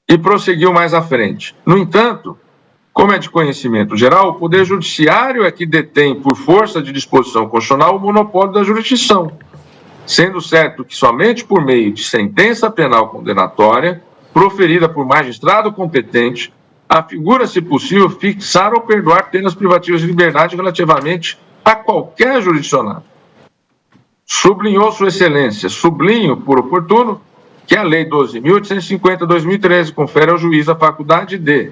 E prosseguiu mais à frente. No entanto, como é de conhecimento geral, o Poder Judiciário é que detém, por força de disposição constitucional, o monopólio da jurisdição, sendo certo que somente por meio de sentença penal condenatória, proferida por magistrado competente, afigura, se possível, fixar ou perdoar penas privativas de liberdade relativamente a qualquer jurisdicionado. Sublinhou Sua Excelência, sublinho, por oportuno, que a Lei 12.850/2013 confere ao juiz a faculdade de,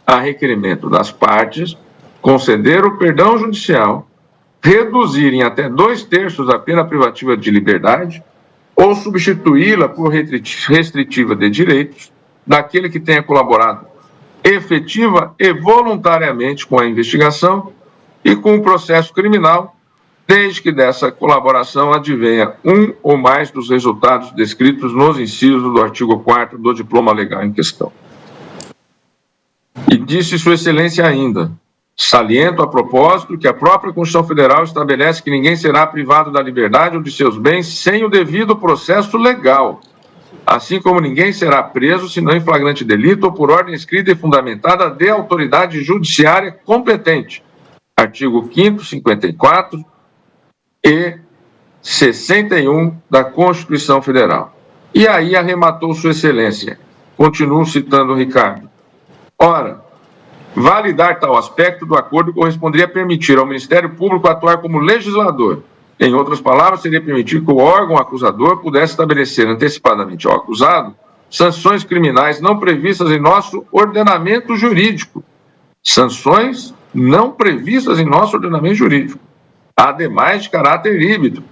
a requerimento das partes, conceder o perdão judicial, reduzir em até 2/3 a pena privativa de liberdade ou substituí-la por restritiva de direitos daquele que tenha colaborado efetiva e voluntariamente com a investigação e com o processo criminal, desde que dessa colaboração advenha um ou mais dos resultados descritos nos incisos do artigo 4º do diploma legal em questão. E disse Sua Excelência ainda, saliento a propósito que a própria Constituição Federal estabelece que ninguém será privado da liberdade ou de seus bens sem o devido processo legal, assim como ninguém será preso senão em flagrante delito ou por ordem escrita e fundamentada de autoridade judiciária competente. Artigo 5º, 54 e 61 da Constituição Federal. E aí arrematou Sua Excelência. Continuo citando o Ricardo. Ora, validar tal aspecto do acordo corresponderia a permitir ao Ministério Público atuar como legislador. Em outras palavras, seria permitir que o órgão acusador pudesse estabelecer antecipadamente ao acusado sanções criminais não previstas em nosso ordenamento jurídico. Sanções não previstas em nosso ordenamento jurídico, ademais de caráter híbrido.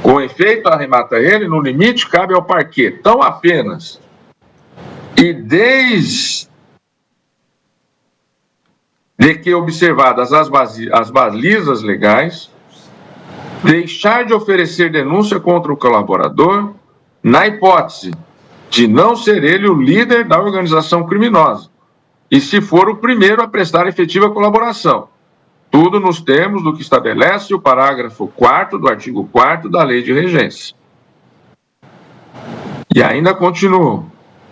Com efeito, arremata ele, no limite cabe ao parquê, tão apenas, e desde que observadas as balizas legais, deixar de oferecer denúncia contra o colaborador na hipótese de não ser ele o líder da organização criminosa, e se for o primeiro a prestar efetiva colaboração. Tudo nos termos do que estabelece o parágrafo 4º do artigo 4º da Lei de Regência. E ainda continuo.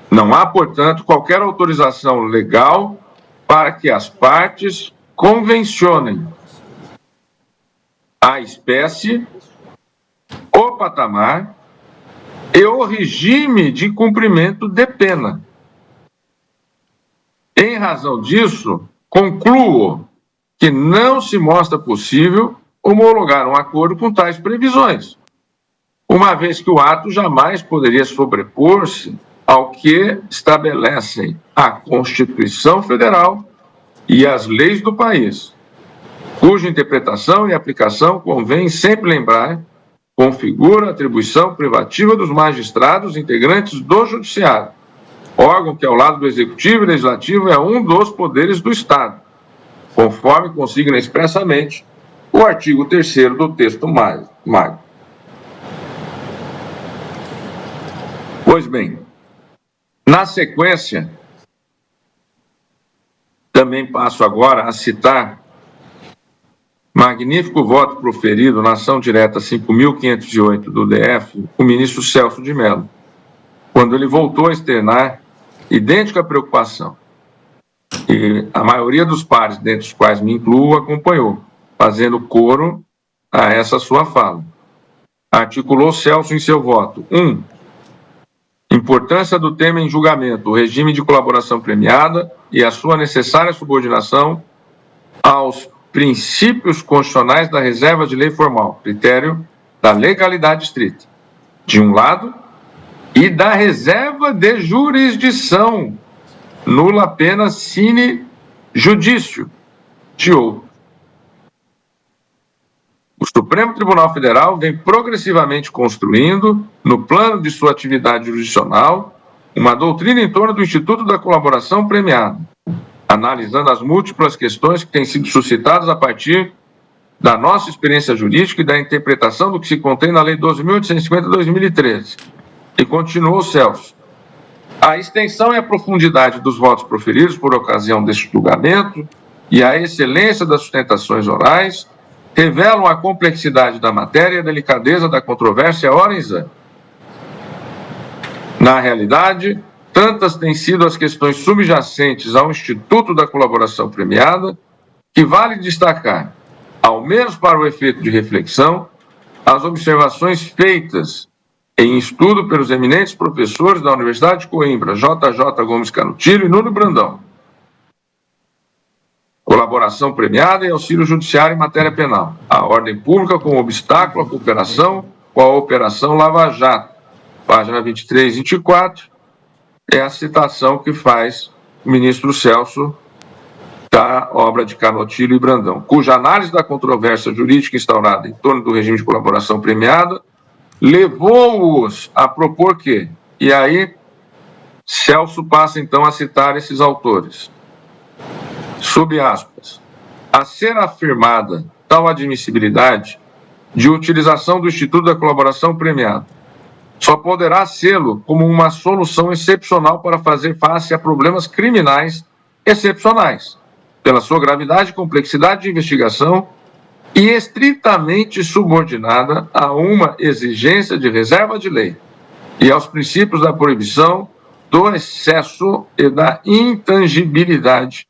Não há, portanto, qualquer autorização legal para que as partes convencionem a espécie, o patamar e o regime de cumprimento de pena. Em razão disso, concluo que não se mostra possível homologar um acordo com tais previsões, uma vez que o ato jamais poderia sobrepor-se ao que estabelecem a Constituição Federal e as leis do país, cuja interpretação e aplicação, convém sempre lembrar, configura a atribuição privativa dos magistrados integrantes do Judiciário, órgão que, ao lado do Executivo e Legislativo, é um dos poderes do Estado, conforme consigna expressamente o artigo 3º do texto magno. Pois bem, na sequência, também passo agora a citar magnífico voto proferido na ação direta 5.508 do DF, o ministro Celso de Mello, quando ele voltou a externar idêntica preocupação. E a maioria dos pares, dentre os quais me incluo, acompanhou, fazendo coro a essa sua fala. Articulou Celso em seu voto: 1. Importância do tema em julgamento, o regime de colaboração premiada e a sua necessária subordinação aos princípios constitucionais da reserva de lei formal, critério da legalidade estrita, de um lado, e da reserva de jurisdição, nula pena sine judicio, de outro. O Supremo Tribunal Federal vem progressivamente construindo, no plano de sua atividade jurisdicional, uma doutrina em torno do Instituto da Colaboração Premiada, analisando as múltiplas questões que têm sido suscitadas a partir da nossa experiência jurídica e da interpretação do que se contém na Lei 12.850 de 2013. E continuou Celso: a extensão e a profundidade dos votos proferidos por ocasião deste julgamento e a excelência das sustentações orais revelam a complexidade da matéria e a delicadeza da controvérsia ora em exame. Na realidade, tantas têm sido as questões subjacentes ao Instituto da Colaboração Premiada que vale destacar, ao menos para o efeito de reflexão, as observações feitas em estudo pelos eminentes professores da Universidade de Coimbra, J.J. Gomes Canutiro e Nuno Brandão. Colaboração premiada e auxílio judiciário em matéria penal. A ordem pública como obstáculo à cooperação com a Operação Lava Jato. Página 23 e 24 é a citação que faz o ministro Celso da obra de Canutiro e Brandão, cuja análise da controvérsia jurídica instaurada em torno do regime de colaboração premiada levou-os a propor que, e aí Celso passa então a citar esses autores, sob aspas, a ser afirmada tal admissibilidade de utilização do Instituto da Colaboração Premiada só poderá sê-lo como uma solução excepcional para fazer face a problemas criminais excepcionais, pela sua gravidade e complexidade de investigação e estritamente subordinada a uma exigência de reserva de lei e aos princípios da proibição, do excesso e da intangibilidade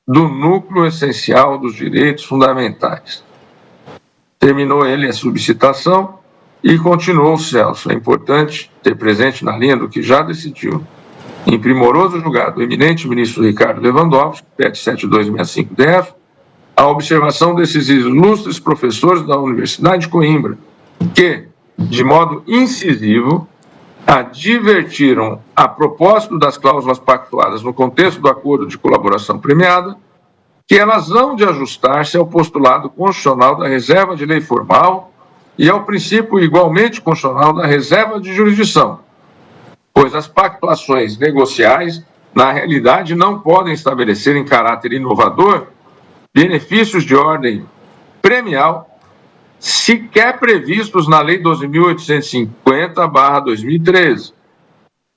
do núcleo essencial dos direitos fundamentais. Terminou ele a subcitação e continuou o Celso. É importante ter presente na linha do que já decidiu. Em primoroso julgado, o eminente ministro Ricardo Lewandowski, 77265-DF, a observação desses ilustres professores da Universidade de Coimbra, que, de modo incisivo, advertiram, a propósito das cláusulas pactuadas no contexto do acordo de colaboração premiada, que elas hão de ajustar-se ao postulado constitucional da reserva de lei formal e ao princípio igualmente constitucional da reserva de jurisdição, pois as pactuações negociais, na realidade, não podem estabelecer em caráter inovador benefícios de ordem premial sequer previstos na Lei 12.850/2013,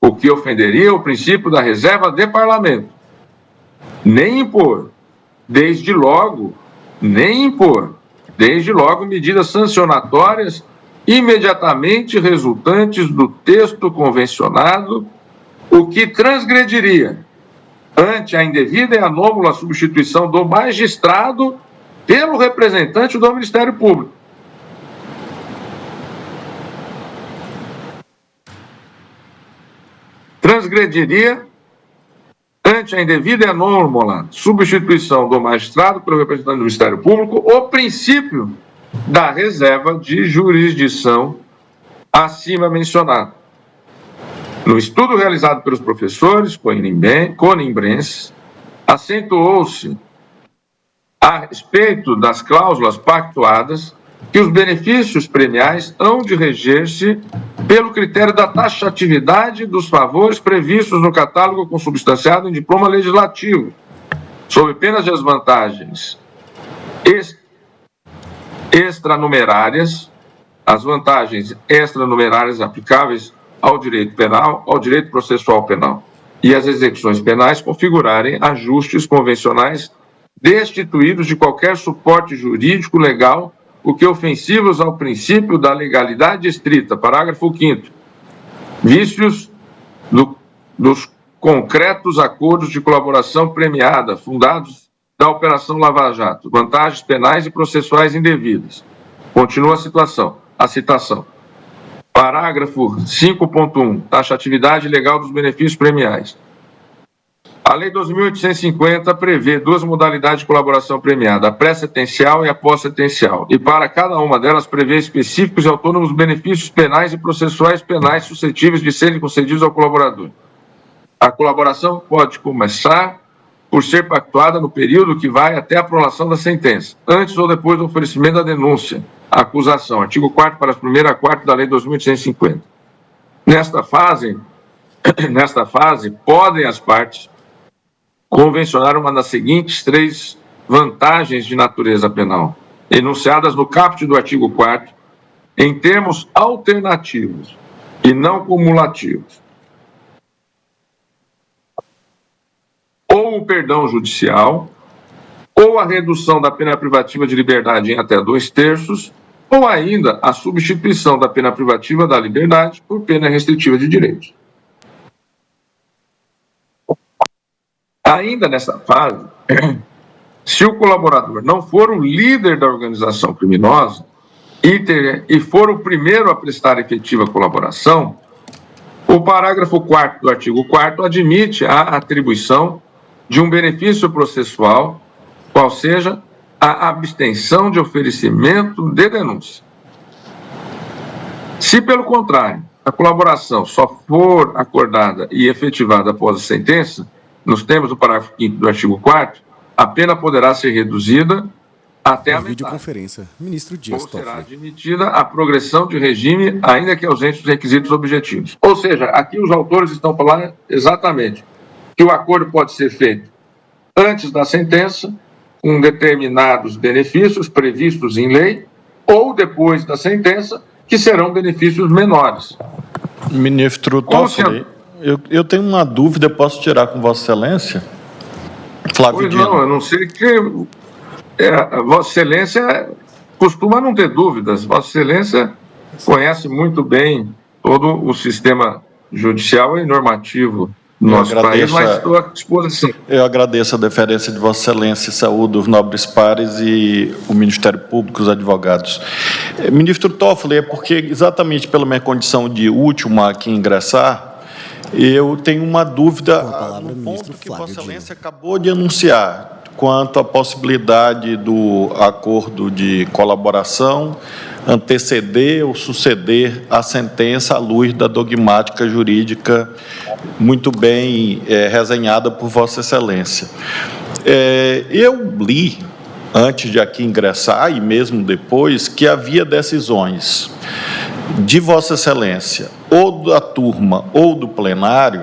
o que ofenderia o princípio da reserva de parlamento, nem impor, desde logo, medidas sancionatórias imediatamente resultantes do texto convencionado, o que transgrediria ante a indevida e anômala substituição do magistrado pelo representante do Ministério Público. Transgrediria ante a indevida e anômala substituição do magistrado pelo representante do Ministério Público o princípio da reserva de jurisdição acima mencionado. No estudo realizado pelos professores conimbrenses, acentuou-se a respeito das cláusulas pactuadas que os benefícios premiais hão de reger-se pelo critério da taxatividade dos favores previstos no catálogo consubstanciado em diploma legislativo, sob pena de as vantagens extranumerárias, as vantagens extranumerárias aplicáveis ao direito penal, ao direito processual penal, e as execuções penais configurarem ajustes convencionais destituídos de qualquer suporte jurídico legal, o que ofensivos ao princípio da legalidade estrita. Parágrafo 5º. Vícios dos concretos acordos de colaboração premiada, fundados da Operação Lava Jato, vantagens penais e processuais indevidas. Continua a citação. Parágrafo 5.1. Taxatividade legal dos benefícios premiais. A Lei 2.850 prevê duas modalidades de colaboração premiada, a pré-sentencial e a pós-sentencial, e para cada uma delas prevê específicos e autônomos benefícios penais e processuais penais suscetíveis de serem concedidos ao colaborador. A colaboração pode começar por ser pactuada no período que vai até a prolação da sentença, antes ou depois do oferecimento da denúncia, a acusação, artigo 4º, parágrafo 1º a 4º da Lei 2.850. Nesta fase, podem as partes convencionar uma das seguintes 3 vantagens de natureza penal, enunciadas no caput do artigo 4º, em termos alternativos e não cumulativos. Ou o perdão judicial, ou a redução da pena privativa de liberdade em até 2/3, ou ainda a substituição da pena privativa da liberdade por pena restritiva de direitos. Ainda nessa fase, se o colaborador não for o líder da organização criminosa e for o primeiro a prestar efetiva colaboração, o parágrafo 4º do artigo 4º admite a atribuição de um benefício processual, qual seja a abstenção de oferecimento de denúncia. Se, pelo contrário, a colaboração só for acordada e efetivada após a sentença, nos termos do parágrafo 5º do artigo 4º, a pena poderá ser reduzida até a metade. Videoconferência, ministro Dias Toffoli. Ou será admitida a progressão de regime, ainda que ausente dos requisitos objetivos. Ou seja, aqui os autores estão falando exatamente que o acordo pode ser feito antes da sentença, com determinados benefícios previstos em lei, ou depois da sentença, que serão benefícios menores. Ministro Toffoli, eu tenho uma dúvida, posso tirar com Vossa Excelência? Flávio Pois Dino. não, eu não sei que Vossa Excelência costuma não ter dúvidas. Vossa Excelência conhece muito bem todo o sistema judicial e normativo do nosso país, mas estou à disposição. Eu agradeço a deferência de Vossa Excelência, saúdo os nobres pares e o Ministério Público, os advogados. Ministro Toffoli, é porque exatamente pela minha condição de último a que ingressar, eu tenho uma dúvida no ponto que Vossa Excelência acabou de anunciar, quanto à possibilidade do acordo de colaboração anteceder ou suceder a sentença à luz da dogmática jurídica muito bem resenhada por Vossa Excelência. Eu li, antes de aqui ingressar e mesmo depois, que havia decisões de Vossa Excelência, ou da turma ou do plenário,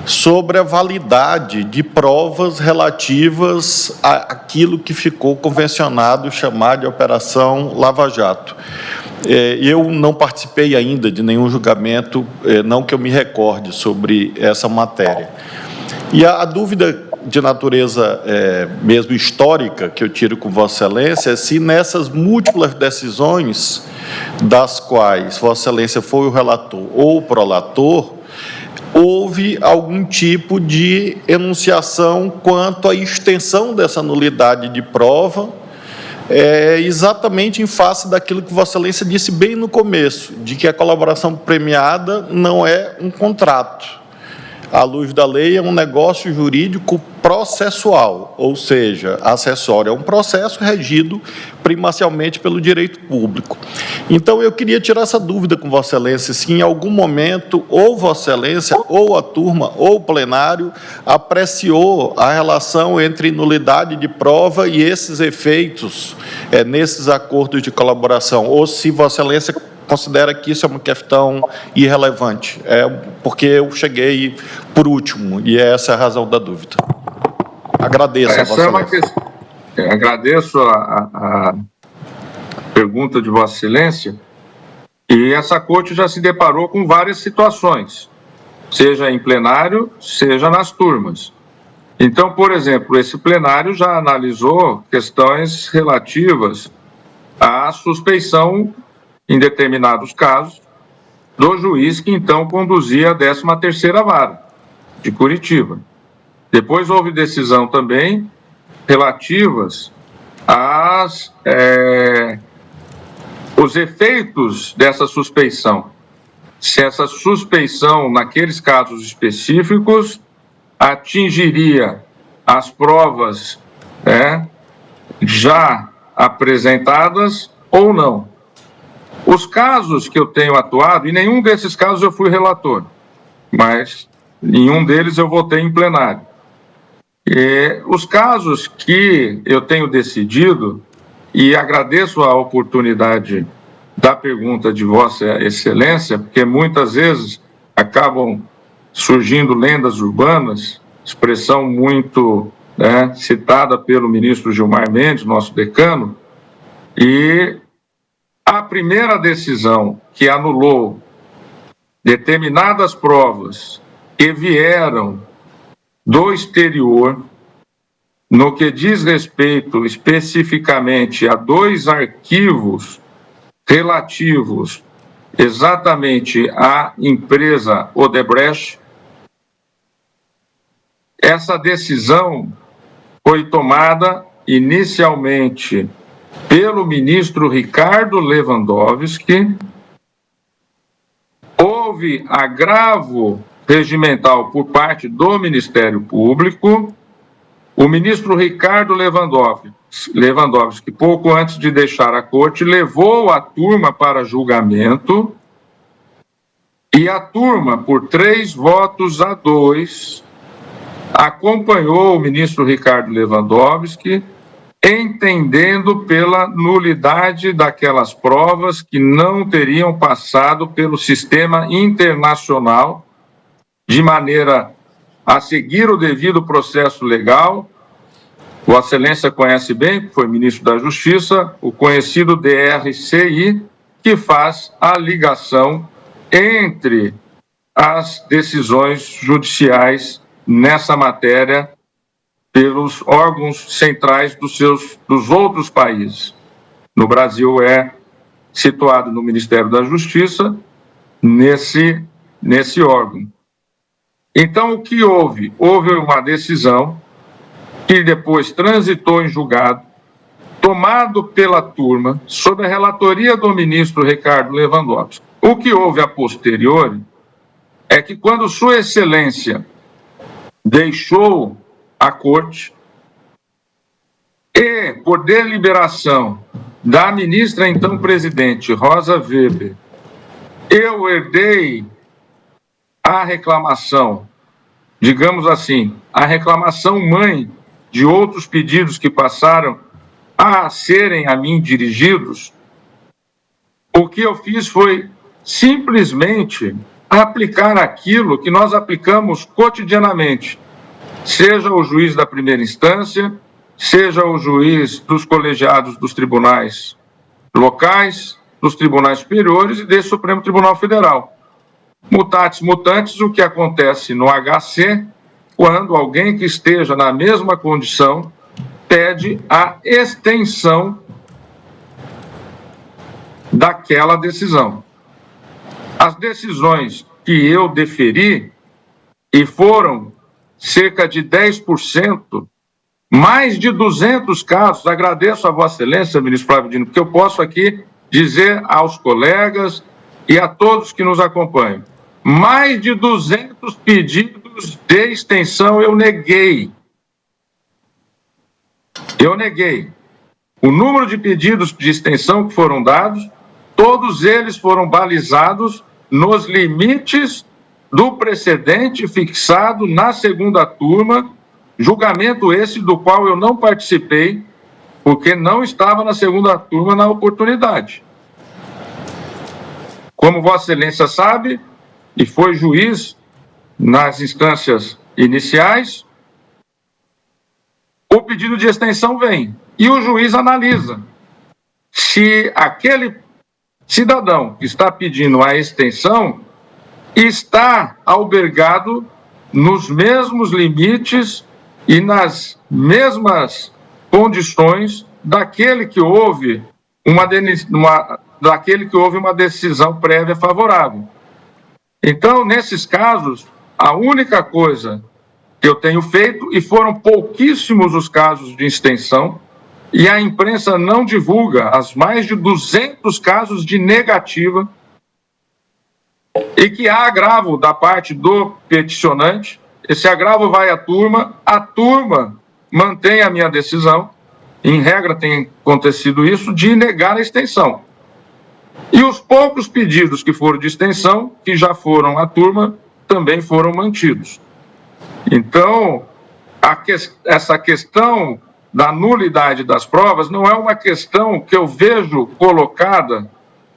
sobre a validade de provas relativas àquilo que ficou convencionado chamar de Operação Lava Jato. Eu não participei ainda de nenhum julgamento, não que eu me recorde, sobre essa matéria. E a dúvida de natureza mesmo histórica que eu tiro com Vossa Excelência é se nessas múltiplas decisões, das quais Vossa Excelência foi o relator ou o prolator, houve algum tipo de enunciação quanto à extensão dessa nulidade de prova, exatamente em face daquilo que Vossa Excelência disse bem no começo, de que a colaboração premiada não é um contrato. À luz da lei, é um negócio jurídico processual, ou seja, acessório. É um processo regido primacialmente pelo direito público. Então, eu queria tirar essa dúvida com Vossa Excelência, se em algum momento, ou Vossa Excelência, ou a turma, ou o plenário, apreciou a relação entre nulidade de prova e esses efeitos nesses acordos de colaboração, ou se Vossa Excelência considera que isso é uma questão irrelevante, porque eu cheguei por último, e essa é a razão da dúvida. Agradeço a Vossa Excelência. Agradeço a pergunta de Vossa Excelência, e essa corte já se deparou com várias situações, seja em plenário, seja nas turmas. Então, por exemplo, esse plenário já analisou questões relativas à suspeição, em determinados casos, do juiz que então conduzia a 13ª Vara de Curitiba. Depois houve decisão também relativas os efeitos dessa suspeição. Se essa suspeição, naqueles casos específicos, atingiria as provas já apresentadas ou não. Os casos que eu tenho atuado, em nenhum desses casos eu fui relator, mas em um deles eu votei em plenário. Os casos que eu tenho decidido, e agradeço a oportunidade da pergunta de Vossa Excelência, porque muitas vezes acabam surgindo lendas urbanas, expressão muito citada pelo ministro Gilmar Mendes, nosso decano, e a primeira decisão que anulou determinadas provas que vieram do exterior, no que diz respeito especificamente a 2 arquivos relativos exatamente à empresa Odebrecht, essa decisão foi tomada inicialmente pelo ministro Ricardo Lewandowski. Houve agravo regimental por parte do Ministério Público. O ministro Ricardo Lewandowski, pouco antes de deixar a corte, levou a turma para julgamento e a turma, por 3-2, acompanhou o ministro Ricardo Lewandowski, entendendo pela nulidade daquelas provas que não teriam passado pelo sistema internacional de maneira a seguir o devido processo legal. Vossa Excelência conhece bem, foi ministro da Justiça, o conhecido DRCI, que faz a ligação entre as decisões judiciais nessa matéria pelos órgãos centrais dos outros países. No Brasil é situado no Ministério da Justiça, nesse órgão. Então, o que houve? Houve uma decisão que depois transitou em julgado, tomado pela turma, sob a relatoria do ministro Ricardo Lewandowski. O que houve a posteriori é que, quando Sua Excelência deixou a corte e, por deliberação da ministra então presidente Rosa Weber, eu herdei a reclamação, digamos assim, a reclamação mãe de outros pedidos que passaram a serem a mim dirigidos. O que eu fiz foi simplesmente aplicar aquilo que nós aplicamos cotidianamente, seja o juiz da primeira instância, seja o juiz dos colegiados dos tribunais locais, dos tribunais superiores e desse Supremo Tribunal Federal. Mutatis mutandis, o que acontece no HC, quando alguém que esteja na mesma condição pede a extensão daquela decisão. As decisões que eu deferi, e foram cerca de 10%, mais de 200 casos, agradeço a Vossa Excelência, ministro Flávio Dino, porque eu posso aqui dizer aos colegas e a todos que nos acompanham, mais de 200 pedidos de extensão eu neguei. Eu neguei. O número de pedidos de extensão que foram dados, todos eles foram balizados nos limites do precedente fixado na segunda turma, julgamento esse do qual eu não participei, porque não estava na segunda turma na oportunidade. Como Vossa Excelência sabe, e foi juiz nas instâncias iniciais, o pedido de extensão vem e o juiz analisa se aquele cidadão que está pedindo a extensão está albergado nos mesmos limites e nas mesmas condições daquele que houve uma decisão prévia favorável. Então, nesses casos, a única coisa que eu tenho feito, e foram pouquíssimos os casos de extensão, e a imprensa não divulga as mais de 200 casos de negativa, e que há agravo da parte do peticionante, esse agravo vai à turma, a turma mantém a minha decisão, em regra tem acontecido isso, de negar a extensão. E os poucos pedidos que foram de extensão, que já foram à turma, também foram mantidos. Então, essa questão da nulidade das provas não é uma questão que eu vejo colocada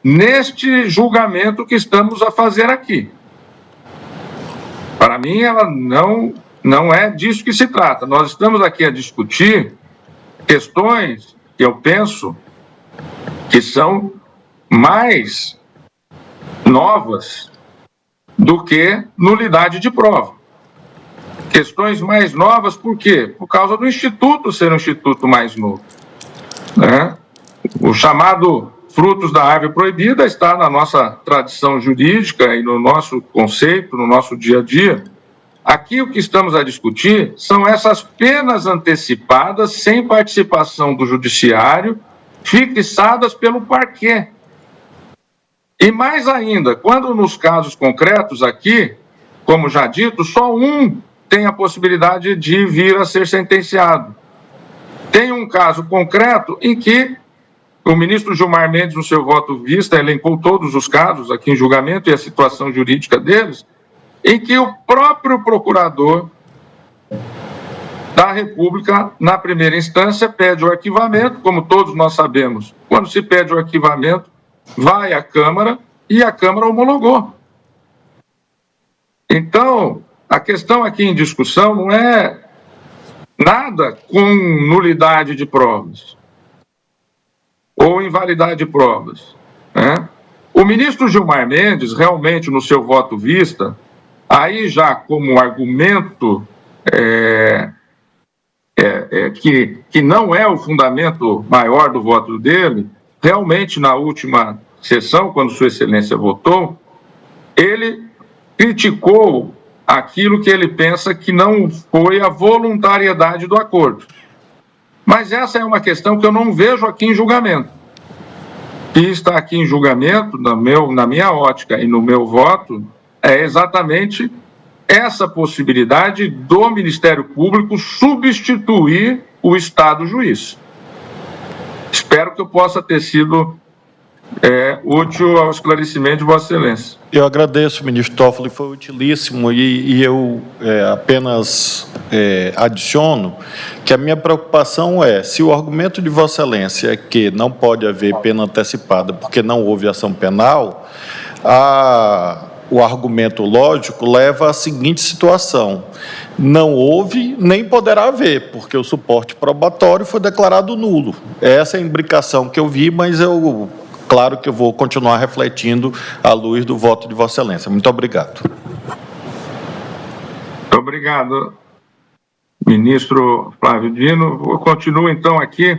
neste julgamento que estamos a fazer aqui. Para mim, ela não é disso que se trata. Nós estamos aqui a discutir questões que eu penso que são mais novas do que nulidade de prova. Questões mais novas, por quê? Por causa do Instituto ser um instituto mais novo, né? O chamado frutos da árvore proibida está na nossa tradição jurídica e no nosso conceito, no nosso dia a dia. Aqui o que estamos a discutir são essas penas antecipadas, sem participação do judiciário, fixadas pelo parquê. E mais ainda, quando nos casos concretos aqui, como já dito, só um tem a possibilidade de vir a ser sentenciado. Tem um caso concreto em que o ministro Gilmar Mendes, no seu voto vista, elencou todos os casos aqui em julgamento e a situação jurídica deles, em que o próprio procurador da República, na primeira instância, pede o arquivamento, como todos nós sabemos. Quando se pede o arquivamento, vai à Câmara e a Câmara homologou. Então, a questão aqui em discussão não é nada com nulidade de provas ou invalidade de provas, né? O ministro Gilmar Mendes, realmente, no seu voto vista, aí já como argumento que não é o fundamento maior do voto dele, realmente na última sessão, quando Sua Excelência votou, ele criticou aquilo que ele pensa que não foi a voluntariedade do acordo. Mas essa é uma questão que eu não vejo aqui em julgamento. O que está aqui em julgamento, na minha ótica e no meu voto, é exatamente essa possibilidade do Ministério Público substituir o Estado juiz. Espero que eu possa ter sido útil ao esclarecimento de Vossa Excelência. Eu agradeço, ministro Toffoli, foi utilíssimo e eu apenas adiciono que a minha preocupação é, se o argumento de Vossa Excelência é que não pode haver pena antecipada porque não houve ação penal, o argumento lógico leva à seguinte situação: não houve nem poderá haver, porque o suporte probatório foi declarado nulo. Essa é a imbricação que eu vi, mas claro que eu vou continuar refletindo à luz do voto de Vossa Excelência. Muito obrigado. Obrigado, ministro Flávio Dino. Eu continuo, então, aqui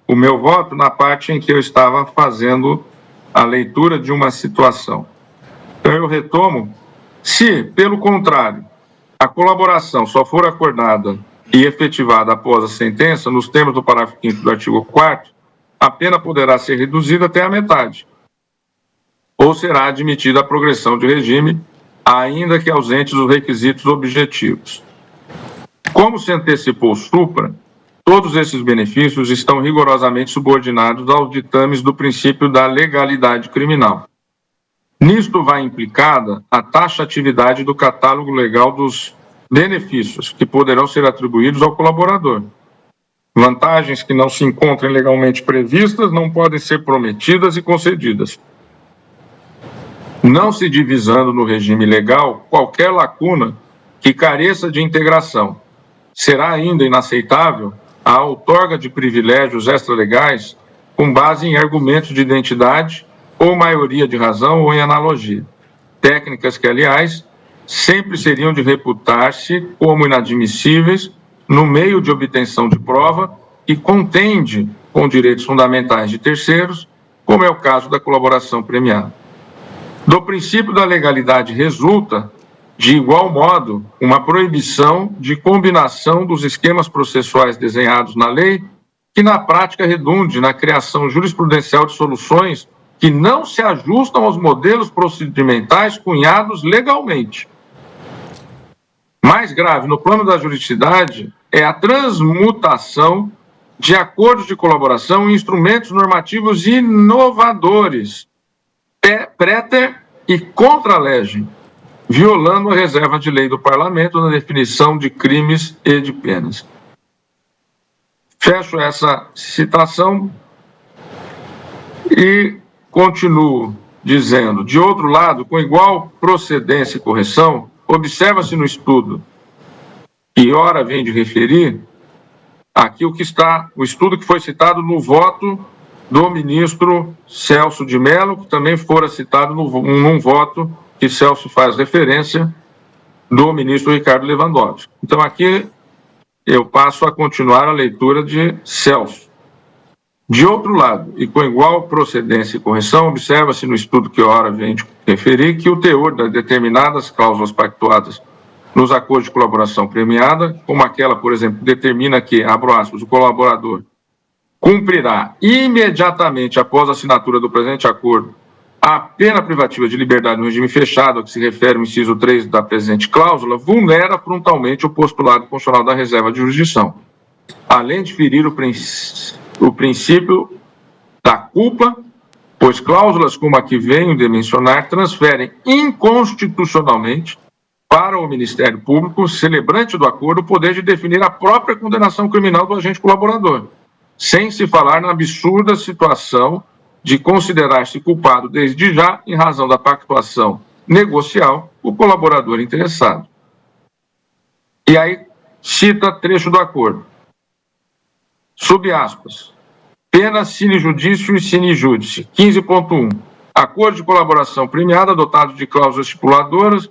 o meu voto na parte em que eu estava fazendo a leitura de uma situação. Então, eu retomo: se, pelo contrário, a colaboração só for acordada e efetivada após a sentença, nos termos do parágrafo 5º do artigo 4º, a pena poderá ser reduzida até a metade, ou será admitida a progressão de regime, ainda que ausentes os requisitos objetivos. Como se antecipou o supra, todos esses benefícios estão rigorosamente subordinados aos ditames do princípio da legalidade criminal. Nisto vai implicada a taxatividade do catálogo legal dos benefícios que poderão ser atribuídos ao colaborador. Vantagens que não se encontrem legalmente previstas não podem ser prometidas e concedidas. Não se divisando no regime legal qualquer lacuna que careça de integração, será ainda inaceitável a outorga de privilégios extralegais com base em argumentos de identidade ou maioria de razão ou em analogia. Técnicas que, aliás, sempre seriam de reputar-se como inadmissíveis no meio de obtenção de prova que contende com direitos fundamentais de terceiros, como é o caso da colaboração premiada. Do princípio da legalidade resulta, de igual modo, uma proibição de combinação dos esquemas processuais desenhados na lei, que na prática redunde na criação jurisprudencial de soluções que não se ajustam aos modelos procedimentais cunhados legalmente. Mais grave, no plano da juridicidade, é a transmutação de acordos de colaboração em instrumentos normativos inovadores, préter e contra-lege, violando a reserva de lei do Parlamento na definição de crimes e de penas. Fecho essa citação e continuo dizendo, de outro lado, com igual procedência e correção, observa-se no estudo, que ora vem de referir, aqui o estudo que foi citado no voto do ministro Celso de Mello, que também fora citado num voto que Celso faz referência do ministro Ricardo Lewandowski. Então, aqui eu passo a continuar a leitura de Celso. De outro lado, e com igual procedência e correção, observa-se no estudo que ora vem de referir que o teor das determinadas cláusulas pactuadas nos acordos de colaboração premiada, como aquela, por exemplo, que determina que, abro aspas, o colaborador cumprirá imediatamente após a assinatura do presente acordo a pena privativa de liberdade no regime fechado, a que se refere o inciso 3 da presente cláusula, vulnera frontalmente o postulado constitucional da reserva de jurisdição, além de ferir o princípio da culpa, pois cláusulas como a que venho de mencionar transferem inconstitucionalmente para o Ministério Público, celebrante do acordo, o poder de definir a própria condenação criminal do agente colaborador, sem se falar na absurda situação de considerar-se culpado desde já, em razão da pactuação negocial, o colaborador interessado. E aí cita trecho do acordo. Sub aspas. Pena sine judicio e sine judice. 15.1. Acordo de colaboração premiada dotado de cláusulas estipuladoras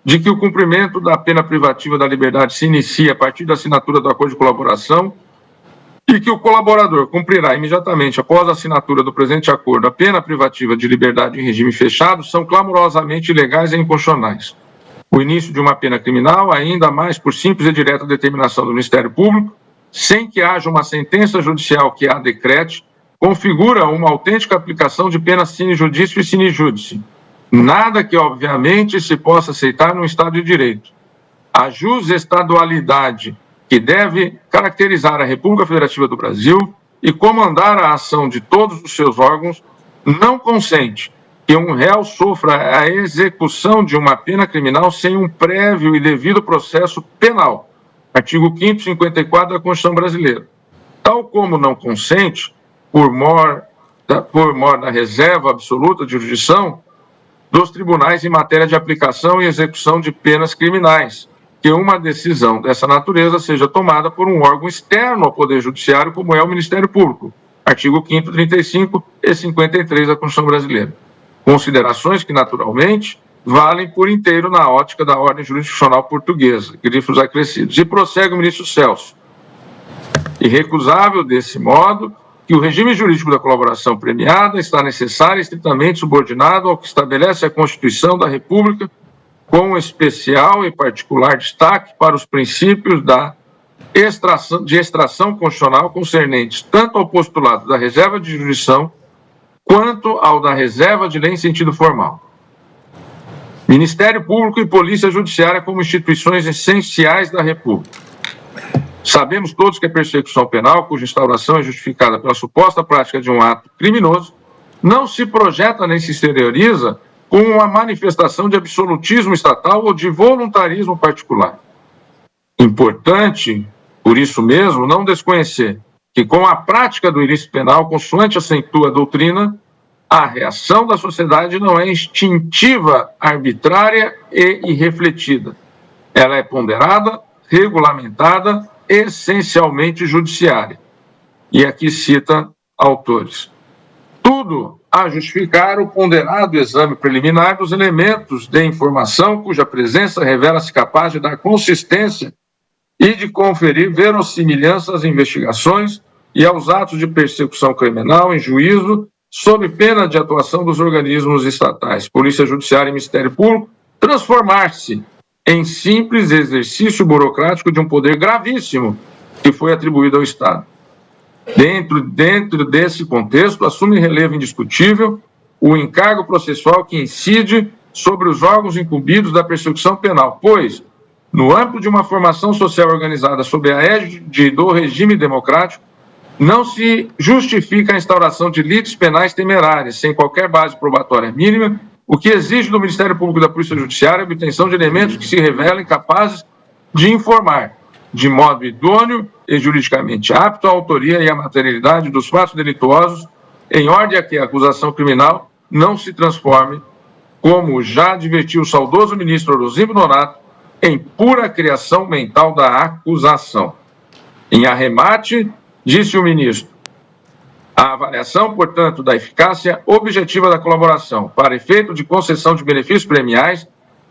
de que o cumprimento da pena privativa da liberdade se inicia a partir da assinatura do acordo de colaboração e que o colaborador cumprirá imediatamente após a assinatura do presente acordo a pena privativa de liberdade em regime fechado são clamorosamente ilegais e inconstitucionais. O início de uma pena criminal, ainda mais por simples e direta determinação do Ministério Público, sem que haja uma sentença judicial que a decrete, configura uma autêntica aplicação de pena sine judicio e sine judice. Nada que, obviamente, se possa aceitar num Estado de Direito. A jusestadualidade que deve caracterizar a República Federativa do Brasil e comandar a ação de todos os seus órgãos, não consente que um réu sofra a execução de uma pena criminal sem um prévio e devido processo penal. Artigo 5º, 54 da Constituição Brasileira. Tal como não consente, por mor da reserva absoluta de jurisdição, dos tribunais em matéria de aplicação e execução de penas criminais, que uma decisão dessa natureza seja tomada por um órgão externo ao Poder Judiciário, como é o Ministério Público. Artigo 5º, 35 e 53 da Constituição Brasileira. Considerações que, naturalmente, valem por inteiro na ótica da ordem jurisdicional portuguesa, grifos acrescidos. E prossegue o ministro Celso. Irrecusável, desse modo, que o regime jurídico da colaboração premiada está necessário e estritamente subordinado ao que estabelece a Constituição da República, com especial e particular destaque para os princípios de extração constitucional concernentes tanto ao postulado da reserva de jurisdição quanto ao da reserva de lei em sentido formal. Ministério Público e Polícia Judiciária como instituições essenciais da República. Sabemos todos que a persecução penal, cuja instauração é justificada pela suposta prática de um ato criminoso, não se projeta nem se exterioriza com uma manifestação de absolutismo estatal ou de voluntarismo particular. Importante, por isso mesmo, não desconhecer que com a prática do ilícito penal, consoante acentua a doutrina, a reação da sociedade não é instintiva, arbitrária e irrefletida. Ela é ponderada, regulamentada, essencialmente judiciária. E aqui cita autores. Tudo a justificar o ponderado exame preliminar dos elementos de informação cuja presença revela-se capaz de dar consistência e de conferir verossimilhança às investigações e aos atos de persecução criminal em juízo, sob pena de atuação dos organismos estatais, Polícia Judiciária e Ministério Público, transformar-se em simples exercício burocrático de um poder gravíssimo que foi atribuído ao Estado. Dentro desse contexto, assume relevo indiscutível o encargo processual que incide sobre os órgãos incumbidos da persecução penal, pois, no âmbito de uma formação social organizada sob a égide do regime democrático, não se justifica a instauração de lides penais temerárias, sem qualquer base probatória mínima, o que exige do Ministério Público e da Polícia Judiciária a obtenção de elementos que se revelem capazes de informar, de modo idôneo e juridicamente apto, a autoria e a materialidade dos fatos delituosos, em ordem a que a acusação criminal não se transforme, como já advertiu o saudoso ministro Orozimbo Nonato, em pura criação mental da acusação. Em arremate, disse o ministro, a avaliação, portanto, da eficácia objetiva da colaboração para efeito de concessão de benefícios premiais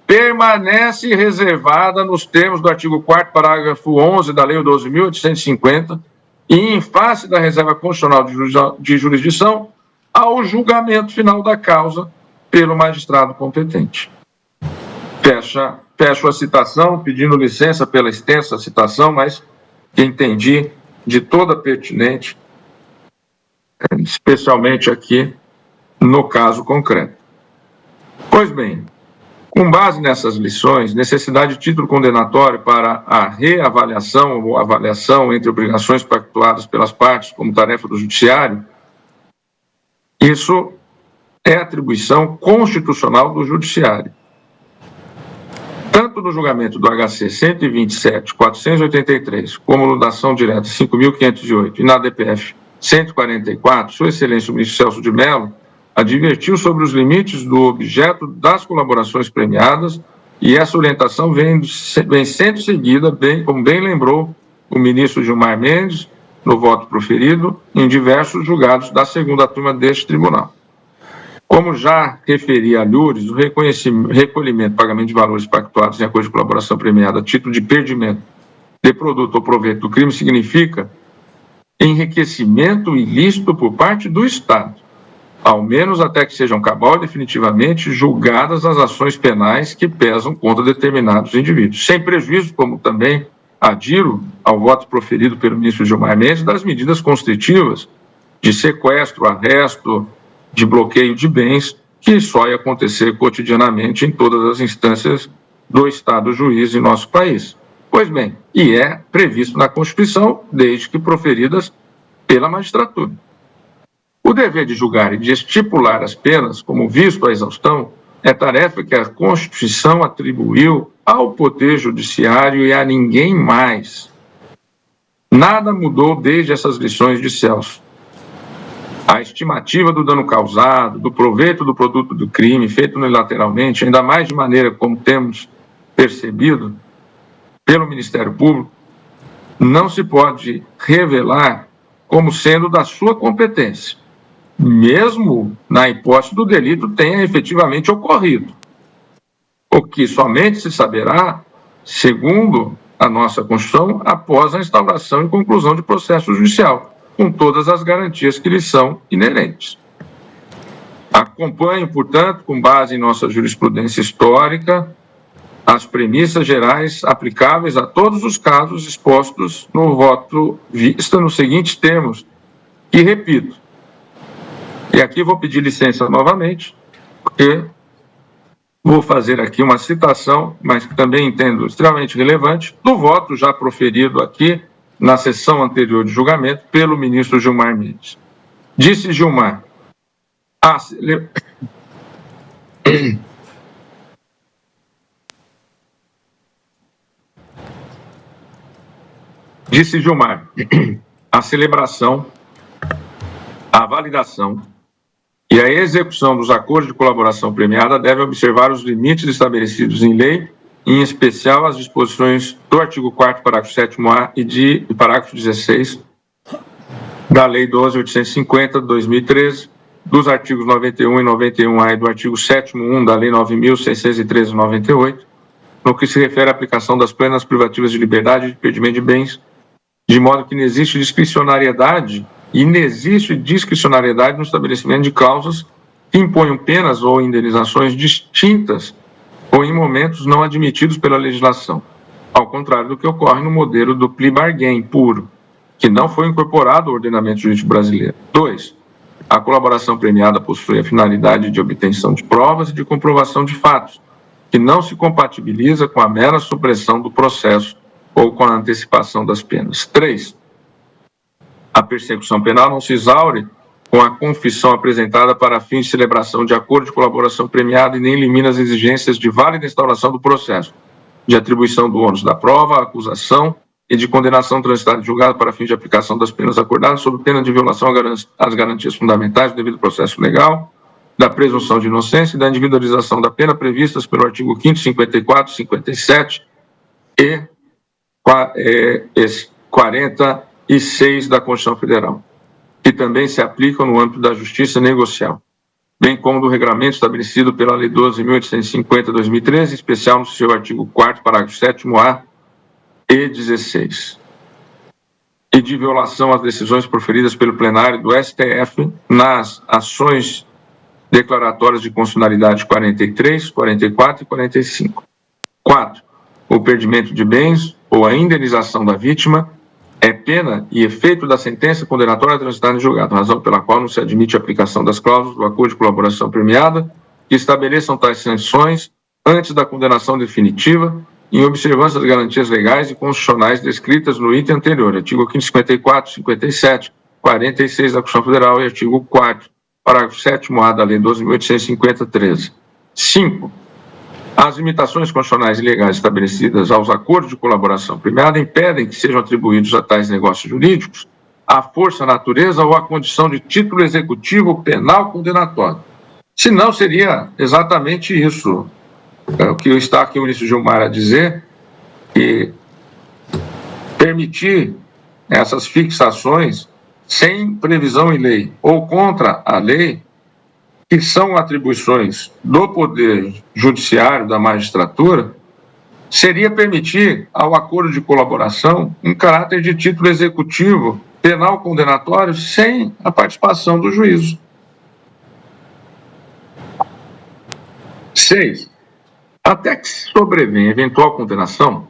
permanece reservada nos termos do artigo 4º, parágrafo 11 da Lei 12.850 e em face da reserva constitucional de jurisdição ao julgamento final da causa pelo magistrado competente. Fecho a citação, pedindo licença pela extensa citação, mas que entendi de toda pertinente, especialmente aqui no caso concreto. Pois bem, com base nessas lições, necessidade de título condenatório para a reavaliação ou avaliação entre obrigações pactuadas pelas partes como tarefa do Judiciário, isso é atribuição constitucional do Judiciário. Tanto no julgamento do HC 127.483, como no da ação direta 5.508 e na DPF 144, Sua Excelência o Ministro Celso de Mello advertiu sobre os limites do objeto das colaborações premiadas e essa orientação vem sendo seguida, como bem lembrou o ministro Gilmar Mendes, no voto proferido, em diversos julgados da segunda turma deste tribunal. Como já referi a Lures, o recolhimento e pagamento de valores pactuados em acordo de colaboração premiada a título de perdimento de produto ou proveito do crime significa enriquecimento ilícito por parte do Estado, ao menos até que sejam cabal e definitivamente julgadas as ações penais que pesam contra determinados indivíduos, sem prejuízo, como também adiro ao voto proferido pelo ministro Gilmar Mendes, das medidas constritivas de sequestro, arresto, de bloqueio de bens, que só ia acontecer cotidianamente em todas as instâncias do Estado juiz em nosso país. Pois bem, e é previsto na Constituição, desde que proferidas pela magistratura. O dever de julgar e de estipular as penas, como visto a exaustão, é tarefa que a Constituição atribuiu ao Poder Judiciário e a ninguém mais. Nada mudou desde essas lições de Celso. A estimativa do dano causado, do proveito do produto do crime, feito unilateralmente, ainda mais de maneira como temos percebido pelo Ministério Público, não se pode revelar como sendo da sua competência, mesmo na hipótese do delito tenha efetivamente ocorrido. O que somente se saberá, segundo a nossa Constituição, após a instauração e conclusão de processo judicial, com todas as garantias que lhes são inerentes. Acompanho, portanto, com base em nossa jurisprudência histórica, as premissas gerais aplicáveis a todos os casos expostos no voto vista nos seguintes termos, que repito. E aqui vou pedir licença novamente, porque vou fazer aqui uma citação, mas que também entendo extremamente relevante, do voto já proferido aqui na sessão anterior de julgamento pelo ministro Gilmar Mendes. Disse Gilmar, a celebração, a validação e a execução dos acordos de colaboração premiada devem observar os limites estabelecidos em lei, em especial as disposições do artigo 4º, parágrafo 7º-A e parágrafo 16 da Lei 12.850, de 2013, dos artigos 91 e 91A e do artigo 7º-1 da Lei 9.613, de 98, no que se refere à aplicação das penas privativas de liberdade e de perdimento de bens, de modo que inexiste discricionariedade no estabelecimento de cláusulas que imponham penas ou indenizações distintas ou em momentos não admitidos pela legislação, ao contrário do que ocorre no modelo do plea bargain puro, que não foi incorporado ao ordenamento jurídico brasileiro. 2. A colaboração premiada possui a finalidade de obtenção de provas e de comprovação de fatos, que não se compatibiliza com a mera supressão do processo ou com a antecipação das penas. 3. A persecução penal não se exaure com a confissão apresentada para fins de celebração de acordo de colaboração premiada e nem elimina as exigências de válida instauração do processo, de atribuição do ônus da prova, acusação e de condenação transitada em julgado para fins de aplicação das penas acordadas sob pena de violação às garantias fundamentais do devido processo legal, da presunção de inocência e da individualização da pena previstas pelo artigo 5º, 54, 57 e 46 da Constituição Federal, que também se aplicam no âmbito da justiça negocial, bem como do regulamento estabelecido pela Lei 12.850/2013, em especial no seu artigo 4º, parágrafo 7º-A e 16, e de violação às decisões proferidas pelo plenário do STF nas ações declaratórias de constitucionalidade 43, 44 e 45. 4. O perdimento de bens ou a indenização da vítima é pena e efeito da sentença condenatória transitada em julgado, razão pela qual não se admite a aplicação das cláusulas do acordo de colaboração premiada que estabeleçam tais sanções antes da condenação definitiva, em observância das garantias legais e constitucionais descritas no item anterior, artigo 554, 57, 46 da Constituição Federal e artigo 4º, parágrafo 7º-A da Lei 12.850/13. 5. As limitações constitucionais e legais estabelecidas aos acordos de colaboração premiada impedem que sejam atribuídos a tais negócios jurídicos a força, a natureza ou a condição de título executivo penal condenatório. Se não, seria exatamente isso. O que está aqui o ministro Gilmar a dizer, que permitir essas fixações sem previsão em lei ou contra a lei, que são atribuições do Poder Judiciário, da magistratura, seria permitir ao acordo de colaboração um caráter de título executivo penal condenatório sem a participação do juízo. 6. Até que se sobrevenha eventual condenação,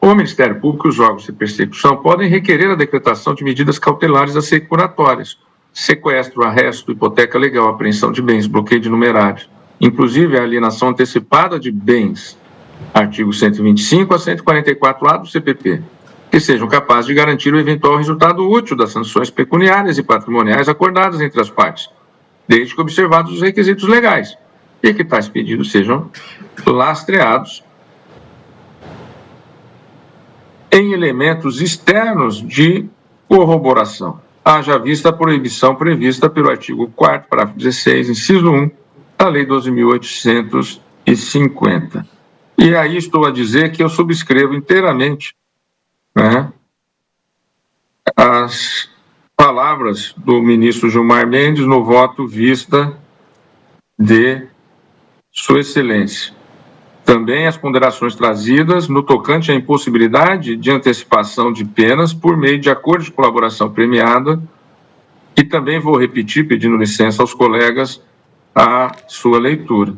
o Ministério Público e os órgãos de persecução podem requerer a decretação de medidas cautelares assecuratórias, sequestro, arresto, hipoteca legal, apreensão de bens, bloqueio de numerários, inclusive a alienação antecipada de bens, artigo 125 a 144A do CPP, que sejam capazes de garantir o eventual resultado útil das sanções pecuniárias e patrimoniais acordadas entre as partes, desde que observados os requisitos legais, e que tais pedidos sejam lastreados em elementos externos de corroboração, haja vista a proibição prevista pelo artigo 4º, parágrafo 16, inciso 1, da Lei 12.850. E aí estou a dizer que eu subscrevo inteiramente, né, as palavras do ministro Gilmar Mendes no voto vista de Sua Excelência. Também as ponderações trazidas no tocante à impossibilidade de antecipação de penas por meio de acordo de colaboração premiada, e também vou repetir, pedindo licença aos colegas, a sua leitura.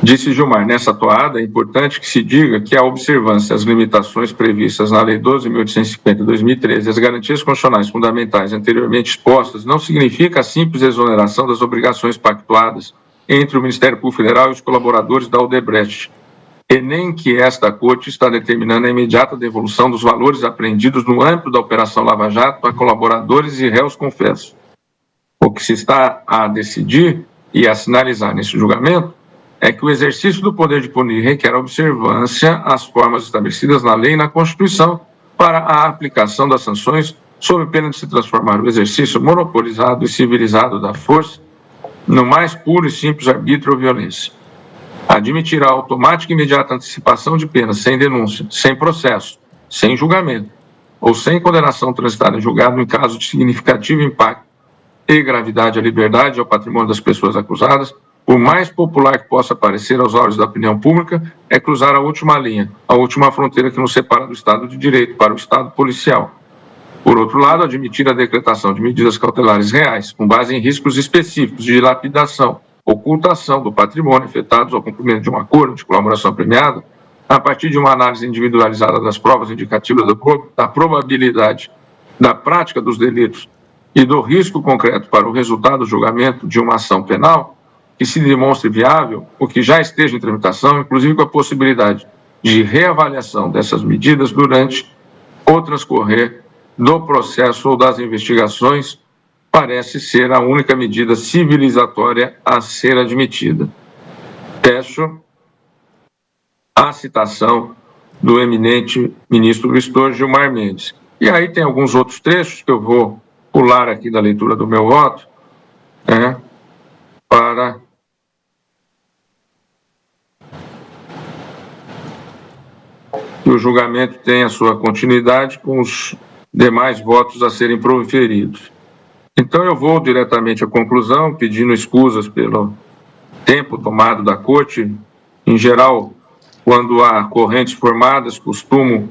Disse Gilmar, nessa toada é importante que se diga que a observância às limitações previstas na Lei 12.850/2013 e as garantias constitucionais fundamentais anteriormente expostas não significa a simples exoneração das obrigações pactuadas entre o Ministério Público Federal e os colaboradores da Odebrecht, e nem que esta Corte está determinando a imediata devolução dos valores apreendidos no âmbito da Operação Lava Jato a colaboradores e réus confessos. O que se está a decidir e a sinalizar nesse julgamento é que o exercício do poder de punir requer observância às formas estabelecidas na lei e na Constituição para a aplicação das sanções, sob pena de se transformar o exercício monopolizado e civilizado da força no mais puro e simples arbítrio ou violência. Admitir a automática e imediata antecipação de penas sem denúncia, sem processo, sem julgamento ou sem condenação transitada em julgado em caso de significativo impacto e gravidade à liberdade e ao patrimônio das pessoas acusadas por mais popular que possa parecer aos olhos da opinião pública, é cruzar a última linha, a última fronteira que nos separa do Estado de Direito para o Estado policial. Por outro lado, admitir a decretação de medidas cautelares reais, com base em riscos específicos de dilapidação, ocultação do patrimônio afetados ao cumprimento de um acordo de colaboração premiada, a partir de uma análise individualizada das provas indicativas da probabilidade da prática dos delitos e do risco concreto para o resultado do julgamento de uma ação penal, que se demonstre viável ou que já esteja em tramitação, inclusive com a possibilidade de reavaliação dessas medidas durante o transcorrer do processo ou das investigações, parece ser a única medida civilizatória a ser admitida. Peço a citação do eminente ministro Vistor Gilmar Mendes. E aí tem alguns outros trechos que eu vou pular aqui da leitura do meu voto, para que o julgamento tenha sua continuidade com os demais votos a serem proferidos. Então eu vou diretamente à conclusão, pedindo escusas pelo tempo tomado da Corte. Em geral, quando há correntes formadas, costumo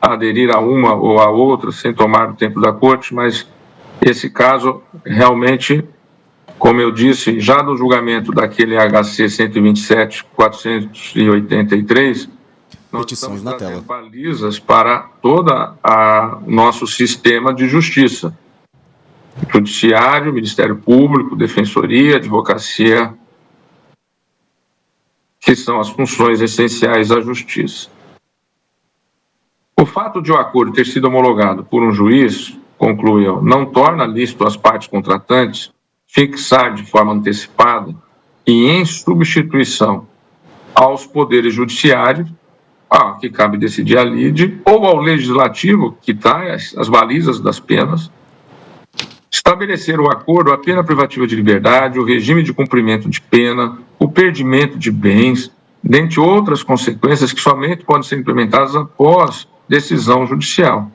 aderir a uma ou a outra sem tomar o tempo da Corte, mas esse caso realmente, como eu disse, já no julgamento daquele HC 127.483, nós estamos trazendo balizas para todo o nosso sistema de justiça. Judiciário, Ministério Público, Defensoria, Advocacia, que são as funções essenciais da justiça. O fato de o acordo ter sido homologado por um juiz, conclui eu, não torna lícito às partes contratantes fixar de forma antecipada e em substituição aos poderes judiciários, que cabe decidir a lide, ou ao legislativo, que traz as balizas das penas, estabelecer o acordo, a pena privativa de liberdade, o regime de cumprimento de pena, o perdimento de bens, dentre outras consequências que somente podem ser implementadas após decisão judicial.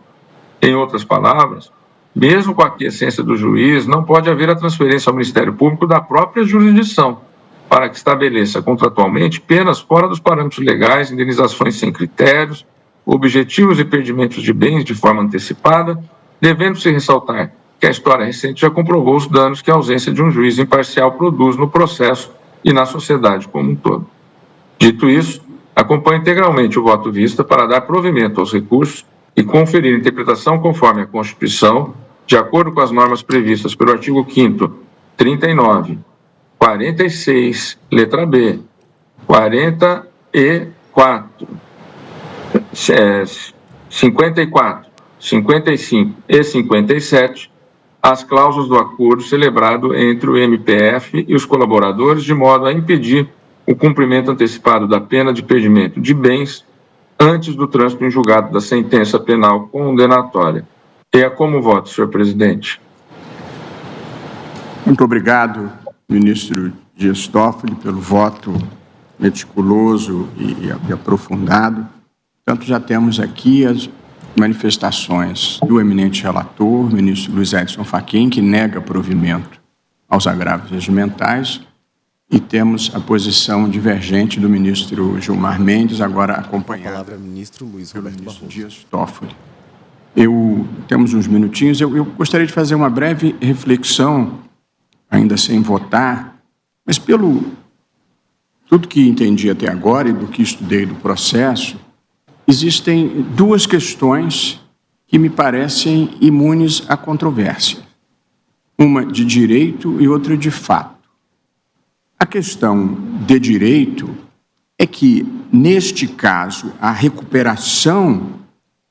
Em outras palavras, mesmo com a aquiescência do juiz, não pode haver a transferência ao Ministério Público da própria jurisdição, para que estabeleça contratualmente penas fora dos parâmetros legais, indenizações sem critérios, objetivos e perdimentos de bens de forma antecipada, devendo-se ressaltar que a história recente já comprovou os danos que a ausência de um juiz imparcial produz no processo e na sociedade como um todo. Dito isso, acompanho integralmente o voto vista para dar provimento aos recursos e conferir interpretação conforme a Constituição, de acordo com as normas previstas pelo artigo 5º, 39, 46, letra B, 44, 54, 55 e 57, as cláusulas do acordo celebrado entre o MPF e os colaboradores, de modo a impedir o cumprimento antecipado da pena de perdimento de bens antes do trânsito em julgado da sentença penal condenatória. É como voto, senhor presidente. Muito obrigado, ministro Dias Toffoli, pelo voto meticuloso e aprofundado. Portanto, já temos aqui as manifestações do eminente relator, ministro Luiz Edson Fachin, que nega provimento aos agravos regimentais, e temos a posição divergente do ministro Gilmar Mendes, agora acompanhado pelo ministro Luiz Roberto Barroso. Dias Toffoli. Temos uns minutinhos, eu gostaria de fazer uma breve reflexão, ainda sem votar, mas pelo tudo que entendi até agora e do que estudei do processo, existem duas questões que me parecem imunes à controvérsia. Uma de direito e outra de fato. A questão de direito é que, neste caso, a recuperação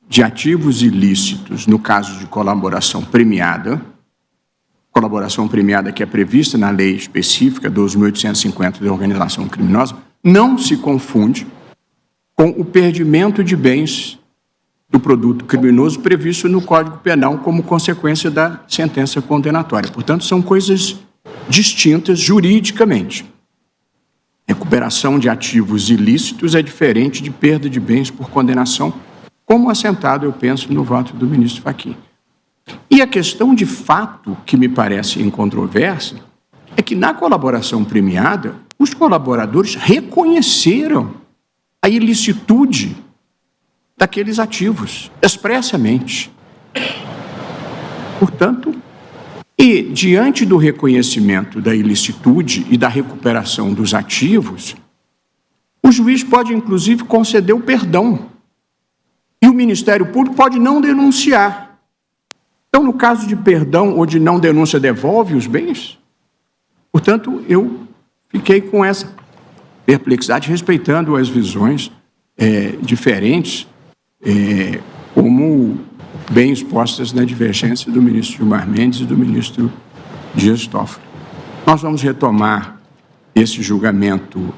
de ativos ilícitos, no caso de colaboração premiada que é prevista na lei específica 12.850 da organização criminosa, não se confunde com o perdimento de bens do produto criminoso previsto no Código Penal como consequência da sentença condenatória. Portanto, são coisas distintas juridicamente. Recuperação de ativos ilícitos é diferente de perda de bens por condenação, como assentado, eu penso, no voto do ministro Fachin. E a questão de fato, que me parece incontroversa, é que na colaboração premiada, os colaboradores reconheceram a ilicitude daqueles ativos, expressamente. Portanto, e diante do reconhecimento da ilicitude e da recuperação dos ativos, o juiz pode, inclusive, conceder o perdão. E o Ministério Público pode não denunciar. Então, no caso de perdão ou de não denúncia, devolve os bens? Portanto, eu fiquei com essa perplexidade, respeitando as visões diferentes, como bem expostas na divergência do ministro Gilmar Mendes e do ministro Dias Toffoli. Nós vamos retomar esse julgamento.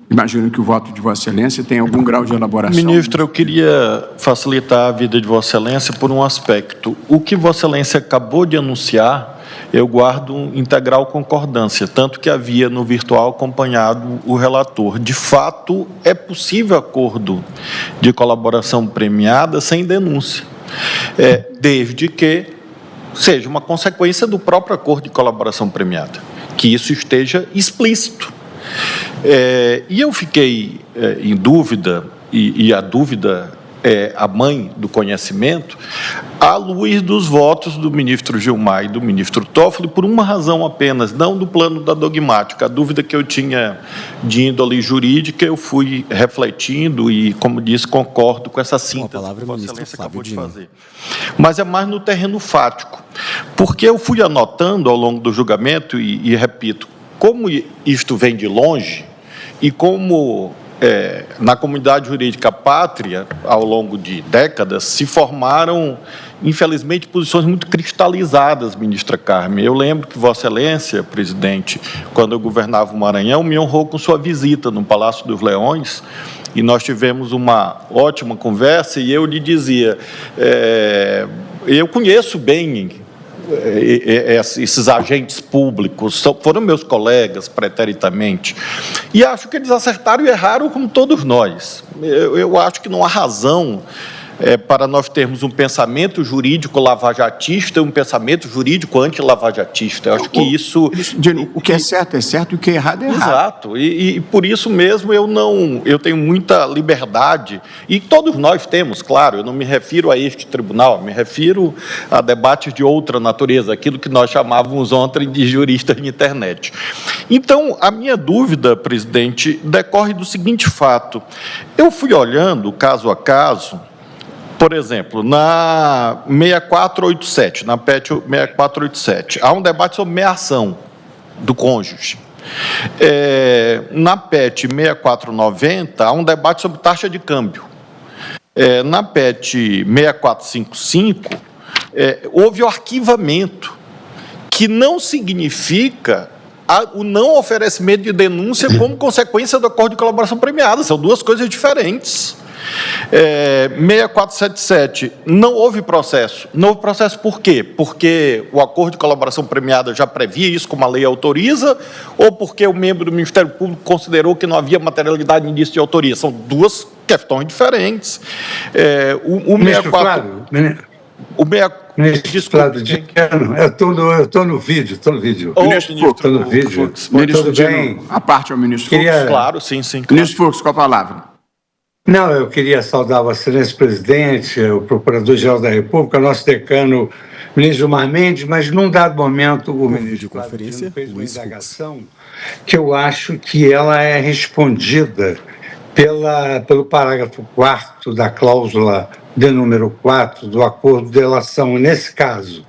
Imagino que o voto de Vossa Excelência tem algum grau de elaboração. Ministro, eu queria facilitar a vida de Vossa Excelência por um aspecto. O que Vossa Excelência acabou de anunciar, eu guardo integral concordância, tanto que havia no virtual acompanhado o relator. De fato, é possível acordo de colaboração premiada sem denúncia, desde que seja uma consequência do próprio acordo de colaboração premiada, que isso esteja explícito. E eu fiquei em dúvida, e a dúvida é a mãe do conhecimento, à luz dos votos do ministro Gilmar e do ministro Toffoli, por uma razão apenas, não do plano da dogmática. A dúvida que eu tinha de índole jurídica, eu fui refletindo e, como disse, concordo com essa síntese que Vossa Excelência acabou de fazer. Mas é mais no terreno fático, porque eu fui anotando ao longo do julgamento, e repito, como isto vem de longe, e como na comunidade jurídica pátria, ao longo de décadas, se formaram, infelizmente, posições muito cristalizadas, ministra Carmen. Eu lembro que Vossa Excelência, presidente, quando eu governava o Maranhão, me honrou com sua visita no Palácio dos Leões, e nós tivemos uma ótima conversa, e eu lhe dizia, eu conheço bem esses agentes públicos, foram meus colegas preternitamente, e acho que eles acertaram e erraram como todos nós. Eu acho que não há razão para nós termos um pensamento jurídico lavajatista e um pensamento jurídico anti-lavajatista. Eu acho que isso... O que é certo e o que é errado é errado. Exato, e por isso mesmo eu tenho muita liberdade, e todos nós temos, claro, eu não me refiro a este tribunal, me refiro a debates de outra natureza, aquilo que nós chamávamos ontem de juristas de internet. Então, a minha dúvida, presidente, decorre do seguinte fato: eu fui olhando caso a caso. Por exemplo, na 6487, na PET 6487, há um debate sobre meação do cônjuge. Na PET 6490, há um debate sobre taxa de câmbio. Na PET 6455, houve o arquivamento, que não significa o não oferecimento de denúncia como consequência do acordo de colaboração premiada. São duas coisas diferentes. 6477, não houve processo. Não houve processo por quê? Porque o acordo de colaboração premiada já previa isso, como a lei autoriza, ou porque o membro do Ministério Público considerou que não havia materialidade de indício de autoria? São duas questões diferentes. O 64... Ministro Flávio Dino, eu estou no vídeo, Ministro Fux, estou no vídeo. Ministro Dino, a parte ao ministro Fux. Claro, sim. Claro. Ministro Fux, com a palavra. Não, eu queria saudar o excelência presidente, o Procurador-Geral da República, nosso decano, ministro Gilmar Mendes, mas num dado momento o ministro Flávio Dino fez uma indagação que eu acho que ela é respondida pelo parágrafo 4º da cláusula de número 4 do acordo de delação. Nesse caso,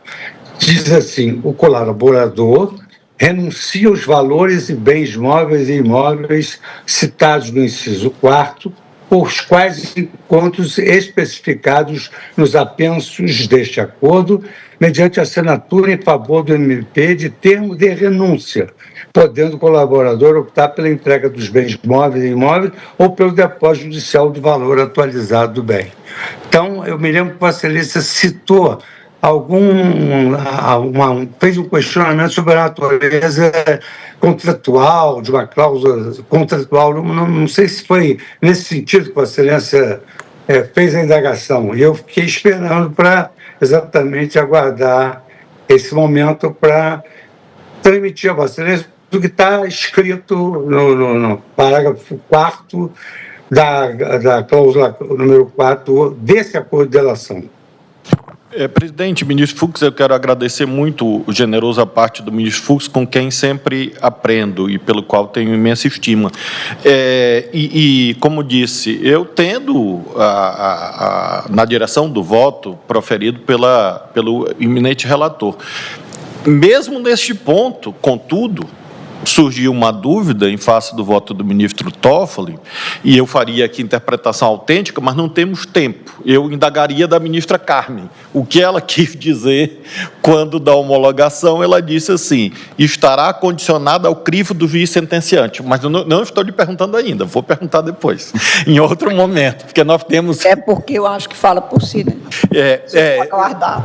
diz assim: o colaborador renuncia aos valores e bens móveis e imóveis citados no inciso 4º, os quais encontros especificados nos apensos deste acordo, mediante assinatura em favor do MP de termo de renúncia, podendo o colaborador optar pela entrega dos bens móveis e imóveis ou pelo depósito judicial do valor atualizado do bem. Então, eu me lembro que Vossa Excelência citou fez um questionamento sobre a natureza contratual, de uma cláusula contratual. Não sei se foi nesse sentido que Vossa Excelência fez a indagação. E eu fiquei esperando para exatamente aguardar esse momento para transmitir a Vossa Excelência do que está escrito no parágrafo 4º da cláusula número 4 desse acordo de delação. Presidente, ministro Fux, eu quero agradecer muito o generoso a parte do ministro Fux, com quem sempre aprendo e pelo qual tenho imensa estima. Como disse, eu tendo na direção do voto proferido pelo eminente relator. Mesmo neste ponto, contudo, surgiu uma dúvida em face do voto do ministro Toffoli, e eu faria aqui interpretação autêntica, mas não temos tempo. Eu indagaria da ministra Carmen o que ela quis dizer quando, da homologação, ela disse assim: estará condicionada ao crivo do juiz sentenciante. Mas eu não estou lhe perguntando ainda, vou perguntar depois, em outro momento, porque nós temos... É porque eu acho que fala por si, né? Aguardar.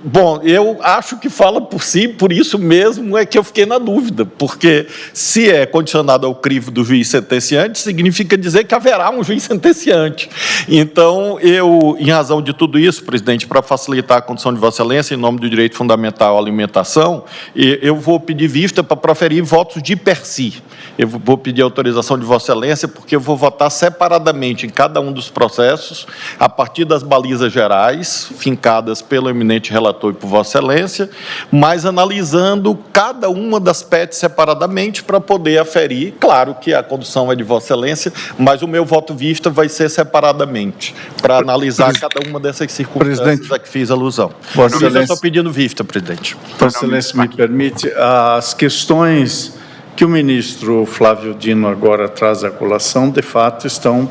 Bom, eu acho que fala por si, por isso mesmo é que eu fiquei na dúvida, porque se é condicionado ao crivo do juiz sentenciante, significa dizer que haverá um juiz sentenciante. Então, em razão de tudo isso, presidente, para facilitar a condição de Vossa Excelência, em nome do direito fundamental à alimentação, eu vou pedir vista para proferir votos de per si. Eu vou pedir autorização de Vossa Excelência, porque eu vou votar separadamente em cada um dos processos, a partir das balizas gerais, fincadas pelo eminente relator e por Vossa Excelência, mas analisando cada uma das PETs separadamente para poder aferir. Claro que a condução é de Vossa Excelência, mas o meu voto vista vai ser separadamente, para analisar cada uma dessas circunstâncias a que fiz alusão. Vossa Excelência, eu estou pedindo vista, presidente. Vossa Excelência me permite, as questões que o ministro Flávio Dino agora traz à colação, de fato, estão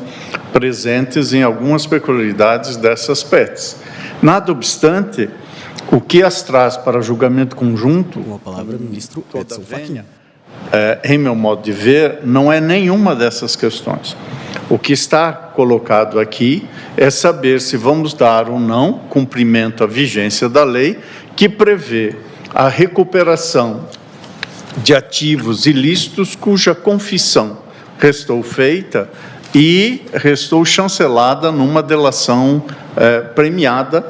presentes em algumas peculiaridades dessas PETs. Nada obstante, o que as traz para julgamento conjunto, Com a palavra, ministro Edson Fachin. Em meu modo de ver, não é nenhuma dessas questões. O que está colocado aqui é saber se vamos dar ou não cumprimento à vigência da lei que prevê a recuperação de ativos ilícitos cuja confissão restou feita e restou chancelada numa delação premiada,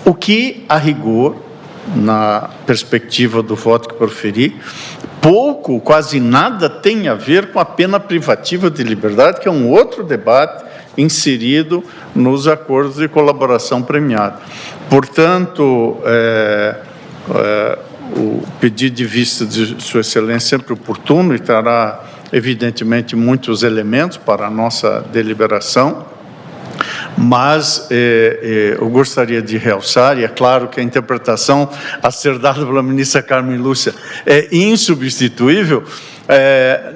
o que, a rigor, na perspectiva do voto que proferi, pouco, quase nada tem a ver com a pena privativa de liberdade, que é um outro debate inserido nos acordos de colaboração premiada. Portanto, o pedido de vista de Sua Excelência é sempre oportuno e trará, evidentemente, muitos elementos para a nossa deliberação, mas eu gostaria de realçar, e é claro que a interpretação a ser dada pela ministra Carmen Lúcia é insubstituível,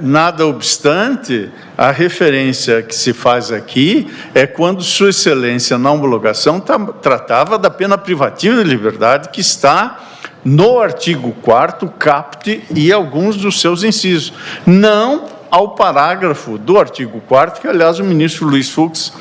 nada obstante, a referência que se faz aqui é quando Sua Excelência, na homologação, tratava da pena privativa de liberdade que está no artigo 4º, caput e alguns dos seus incisos, não ao parágrafo do artigo 4º, que, aliás, o ministro Luiz Fux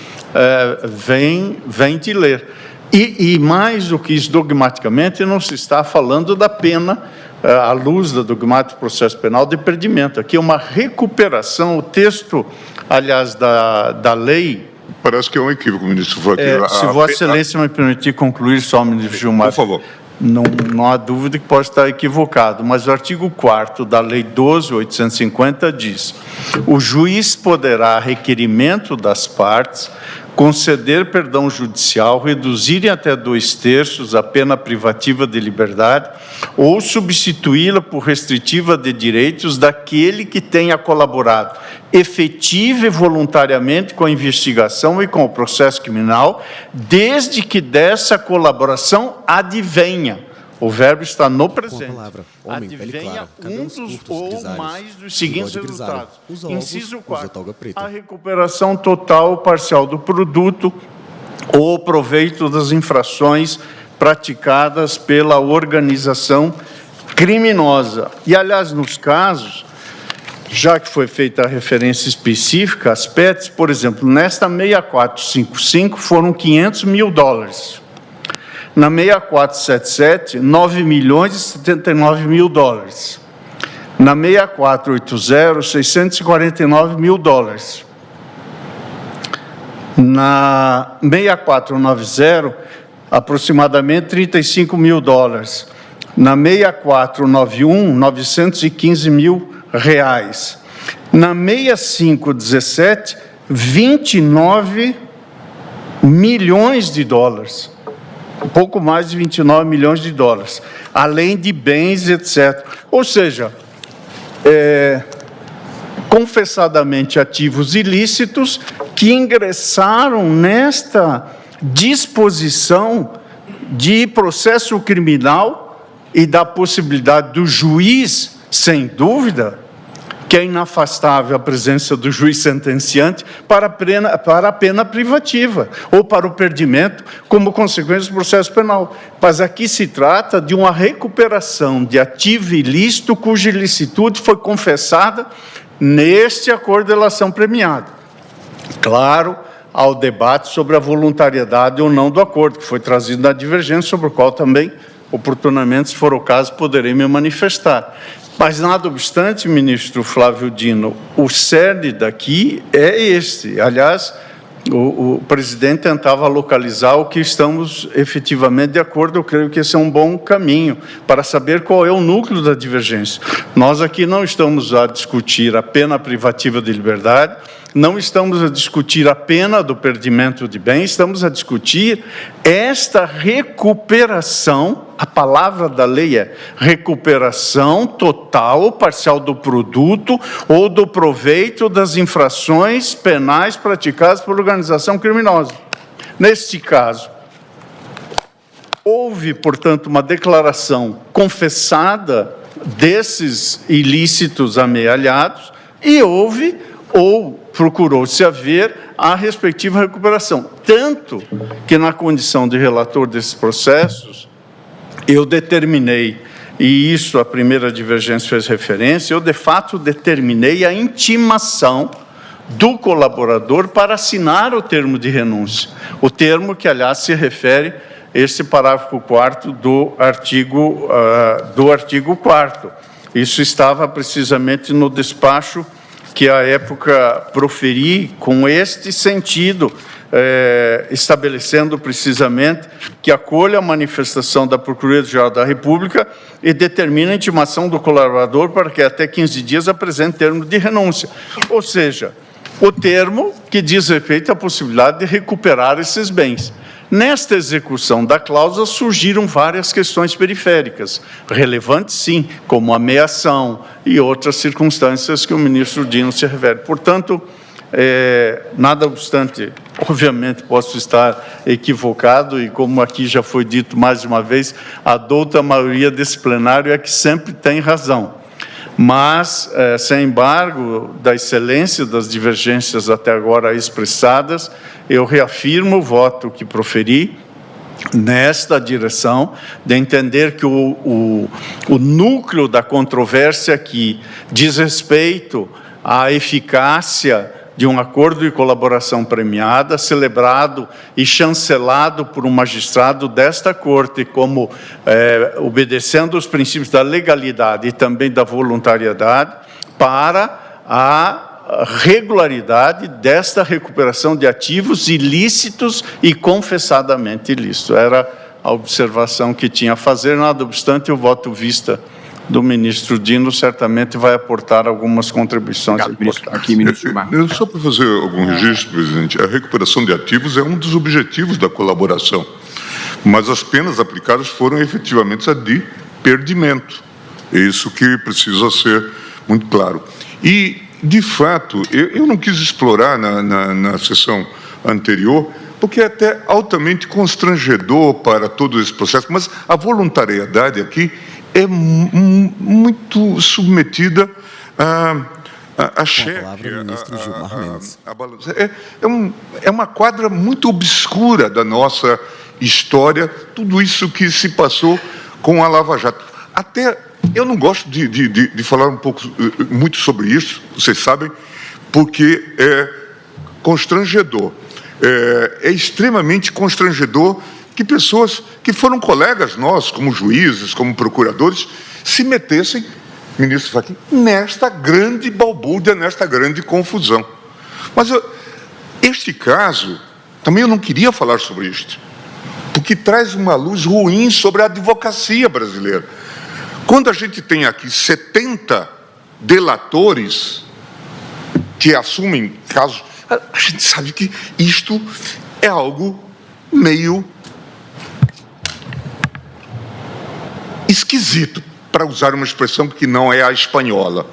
vem de ler. E mais do que isso, dogmaticamente, não se está falando da pena, à luz do dogmático do processo penal, de perdimento. Aqui é uma recuperação, o texto, aliás, da lei... Parece que é um equívoco, ministro. Se Vossa Excelência me permitir concluir só, ministro Gilmar. Por favor. Não há dúvida que pode estar equivocado, mas o artigo 4º da Lei 12.850 diz: o juiz poderá, a requerimento das partes, conceder perdão judicial, reduzir em até 2/3 a pena privativa de liberdade ou substituí-la por restritiva de direitos daquele que tenha colaborado efetiva e voluntariamente com a investigação e com o processo criminal, desde que dessa colaboração advenha. O verbo está no presente. Advenha um dos ou mais dos seguintes resultados. Inciso 4. A recuperação total ou parcial do produto ou proveito das infrações praticadas pela organização criminosa. E, aliás, nos casos, já que foi feita a referência específica, as PETs, por exemplo, nesta 6455 foram $500 mil. Na 6477, $9.079 mil. Na 6480, $649 mil. Na 6490, aproximadamente $35 mil. Na 6491, R$ 915 mil. Na 6517, 29 milhões de dólares. Um pouco mais de 29 milhões de dólares. Além de bens, etc. Ou seja, confessadamente ativos ilícitos que ingressaram nesta disposição de processo criminal e da possibilidade do juiz, sem dúvida, que é inafastável a presença do juiz sentenciante para a pena privativa ou para o perdimento como consequência do processo penal. Mas aqui se trata de uma recuperação de ativo ilícito cuja ilicitude foi confessada neste acordo de delação premiada. Claro, ao debate sobre a voluntariedade ou não do acordo, que foi trazido na divergência, sobre o qual também, oportunamente, se for o caso, poderei me manifestar. Mas, nada obstante, ministro Flávio Dino, o cerne daqui é este. Aliás, o presidente tentava localizar o que estamos efetivamente de acordo. Eu creio que esse é um bom caminho para saber qual é o núcleo da divergência. Nós aqui não estamos a discutir a pena privativa de liberdade, não estamos a discutir a pena do perdimento de bens, estamos a discutir esta recuperação. A palavra da lei é recuperação total ou parcial do produto ou do proveito das infrações penais praticadas por organização criminosa. Neste caso, houve, portanto, uma declaração confessada desses ilícitos amealhados e houve ou procurou-se haver a respectiva recuperação. Tanto que, na condição de relator desses processos, eu determinei, e isso a primeira divergência fez referência, eu de fato determinei a intimação do colaborador para assinar o termo de renúncia. O termo que, aliás, se refere a este parágrafo 4º do artigo 4º. Isso estava precisamente no despacho que à época proferi com este sentido, estabelecendo precisamente que acolha a manifestação da Procuradoria-Geral da República e determina a intimação do colaborador para que até 15 dias apresente termo de renúncia. Ou seja, o termo que diz respeito à possibilidade de recuperar esses bens. Nesta execução da cláusula surgiram várias questões periféricas, relevantes sim, como a meação e outras circunstâncias que o ministro Dino se refere. Portanto, nada obstante, obviamente posso estar equivocado e, como aqui já foi dito mais uma vez, a douta maioria desse plenário é que sempre tem razão. Mas, sem embargo, da excelência das divergências até agora expressadas, eu reafirmo o voto que proferi nesta direção de entender que o núcleo da controvérsia aqui diz respeito à eficácia de um acordo de colaboração premiada, celebrado e chancelado por um magistrado desta Corte, como obedecendo os princípios da legalidade e também da voluntariedade, para a regularidade desta recuperação de ativos ilícitos e confessadamente ilícitos. Era a observação que tinha a fazer, nada obstante, o voto vista do ministro Dino certamente vai aportar algumas contribuições importantes. Aqui, ministro Marques. Só para fazer algum registro, presidente, a recuperação de ativos é um dos objetivos da colaboração, mas as penas aplicadas foram efetivamente a de perdimento. É isso que precisa ser muito claro. E, de fato, eu não quis explorar na sessão anterior, porque é até altamente constrangedor para todo esse processo, mas a voluntariedade aqui é muito submetida a cheque. É uma quadra muito obscura da nossa história, tudo isso que se passou com a Lava Jato. Até eu não gosto de falar muito sobre isso, vocês sabem, porque é constrangedor. É extremamente constrangedor que pessoas que foram colegas nossos, como juízes, como procuradores, se metessem, ministro Fachin, nesta grande balbúrdia, nesta grande confusão. Mas este caso, também eu não queria falar sobre isto, porque traz uma luz ruim sobre a advocacia brasileira. Quando a gente tem aqui 70 delatores que assumem casos, a gente sabe que isto é algo meio esquisito, para usar uma expressão que não é a espanhola.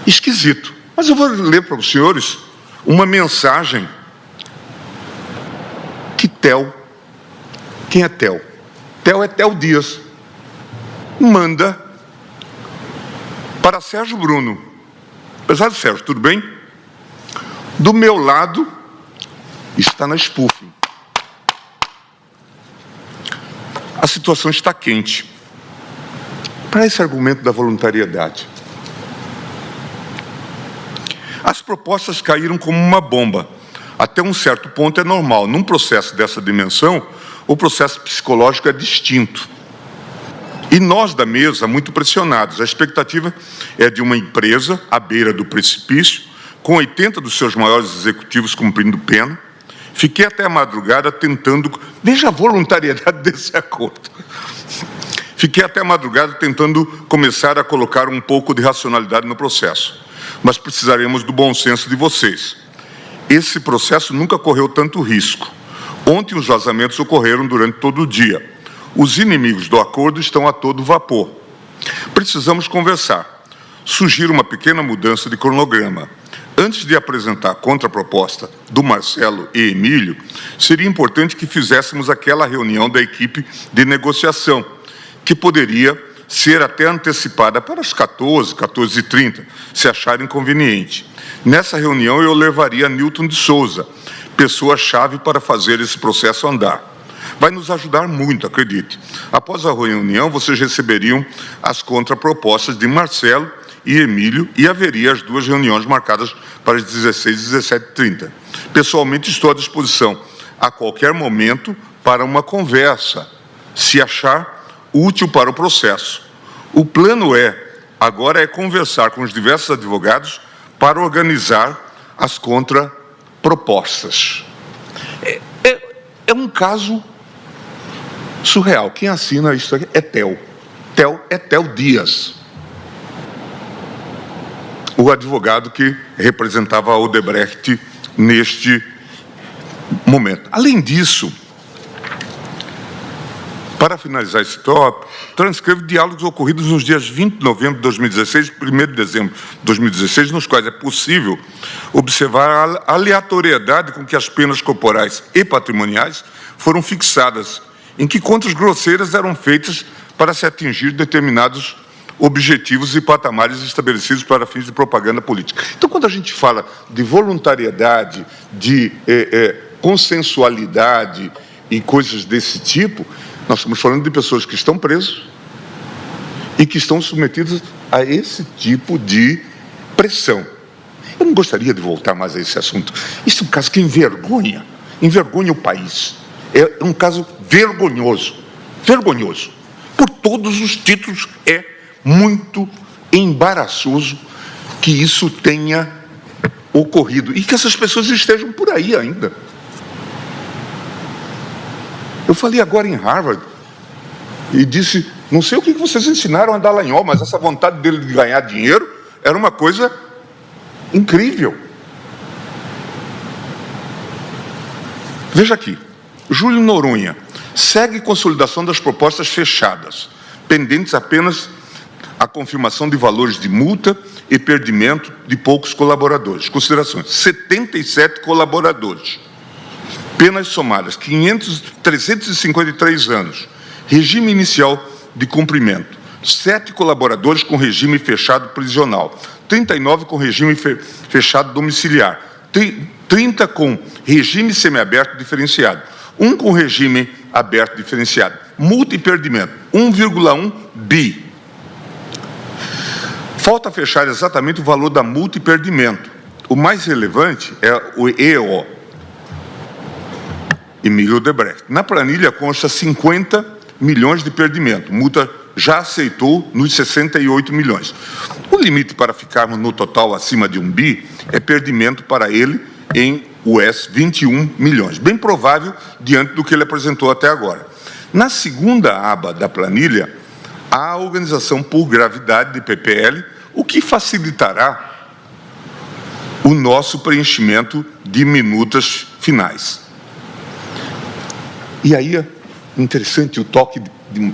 Esquisito. Mas eu vou ler para os senhores uma mensagem que Theo, quem é Theo? Theo é Theo Dias, manda para Sérgio Bruno. Prezado Sérgio, tudo bem? Do meu lado está na spoofing. A situação está quente. Para esse argumento da voluntariedade, as propostas caíram como uma bomba. Até um certo ponto é normal. Num processo dessa dimensão, o processo psicológico é distinto. E nós da mesa, muito pressionados. A expectativa é de uma empresa à beira do precipício, com 80 dos seus maiores executivos cumprindo pena. Fiquei até a madrugada tentando... Veja a voluntariedade desse acordo. Fiquei até a madrugada tentando começar a colocar um pouco de racionalidade no processo. Mas precisaremos do bom senso de vocês. Esse processo nunca correu tanto risco. Ontem os vazamentos ocorreram durante todo o dia. Os inimigos do acordo estão a todo vapor. Precisamos conversar. Sugiro uma pequena mudança de cronograma. Antes de apresentar a contraproposta do Marcelo e Emílio, seria importante que fizéssemos aquela reunião da equipe de negociação, que poderia ser até antecipada para as 14, 14h30, se acharem conveniente. Nessa reunião eu levaria Newton de Souza, pessoa-chave para fazer esse processo andar. Vai nos ajudar muito, acredite. Após a reunião, vocês receberiam as contrapropostas de Marcelo e Emílio e haveria as duas reuniões marcadas para as 16 e 17h30. Pessoalmente, estou à disposição a qualquer momento para uma conversa, se achar útil para o processo. O plano agora é conversar com os diversos advogados para organizar as contrapropostas. É um caso surreal. Quem assina isso aqui é Theo. Theo é Theo Dias, o advogado que representava a Odebrecht neste momento. Além disso, para finalizar esse tópico, transcrevo diálogos ocorridos nos dias 20 de novembro de 2016 e 1º de dezembro de 2016, nos quais é possível observar a aleatoriedade com que as penas corporais e patrimoniais foram fixadas, em que contas grosseiras eram feitas para se atingir determinados objetivos e patamares estabelecidos para fins de propaganda política. Então, quando a gente fala de voluntariedade, de consensualidade e coisas desse tipo, nós estamos falando de pessoas que estão presas e que estão submetidas a esse tipo de pressão. Eu não gostaria de voltar mais a esse assunto. Isso é um caso que envergonha o país. É um caso vergonhoso, vergonhoso. Por todos os títulos, é muito embaraçoso que isso tenha ocorrido e que essas pessoas estejam por aí ainda. Eu falei agora em Harvard e disse, não sei o que vocês ensinaram a Dallagnol, mas essa vontade dele de ganhar dinheiro era uma coisa incrível. Veja aqui, Júlio Noronha, segue consolidação das propostas fechadas, pendentes apenas a confirmação de valores de multa e perdimento de poucos colaboradores. Considerações, 77 colaboradores. Penas somadas, 353 anos. Regime inicial de cumprimento. 7 colaboradores com regime fechado prisional. 39 com regime fechado domiciliar. 30 com regime semiaberto diferenciado. 1 com regime aberto diferenciado. Multa e perdimento, 1,1 bi. Falta fechar exatamente o valor da multa e perdimento. O mais relevante é o EO, Emílio Odebrecht. Na planilha consta 50 milhões de perdimento. Multa já aceitou nos 68 milhões. O limite para ficarmos no total acima de 1 bi é perdimento para ele em US 21 milhões. Bem provável diante do que ele apresentou até agora. Na segunda aba da planilha, há a organização por gravidade de PPL, o que facilitará o nosso preenchimento de minutas finais. E aí é interessante o toque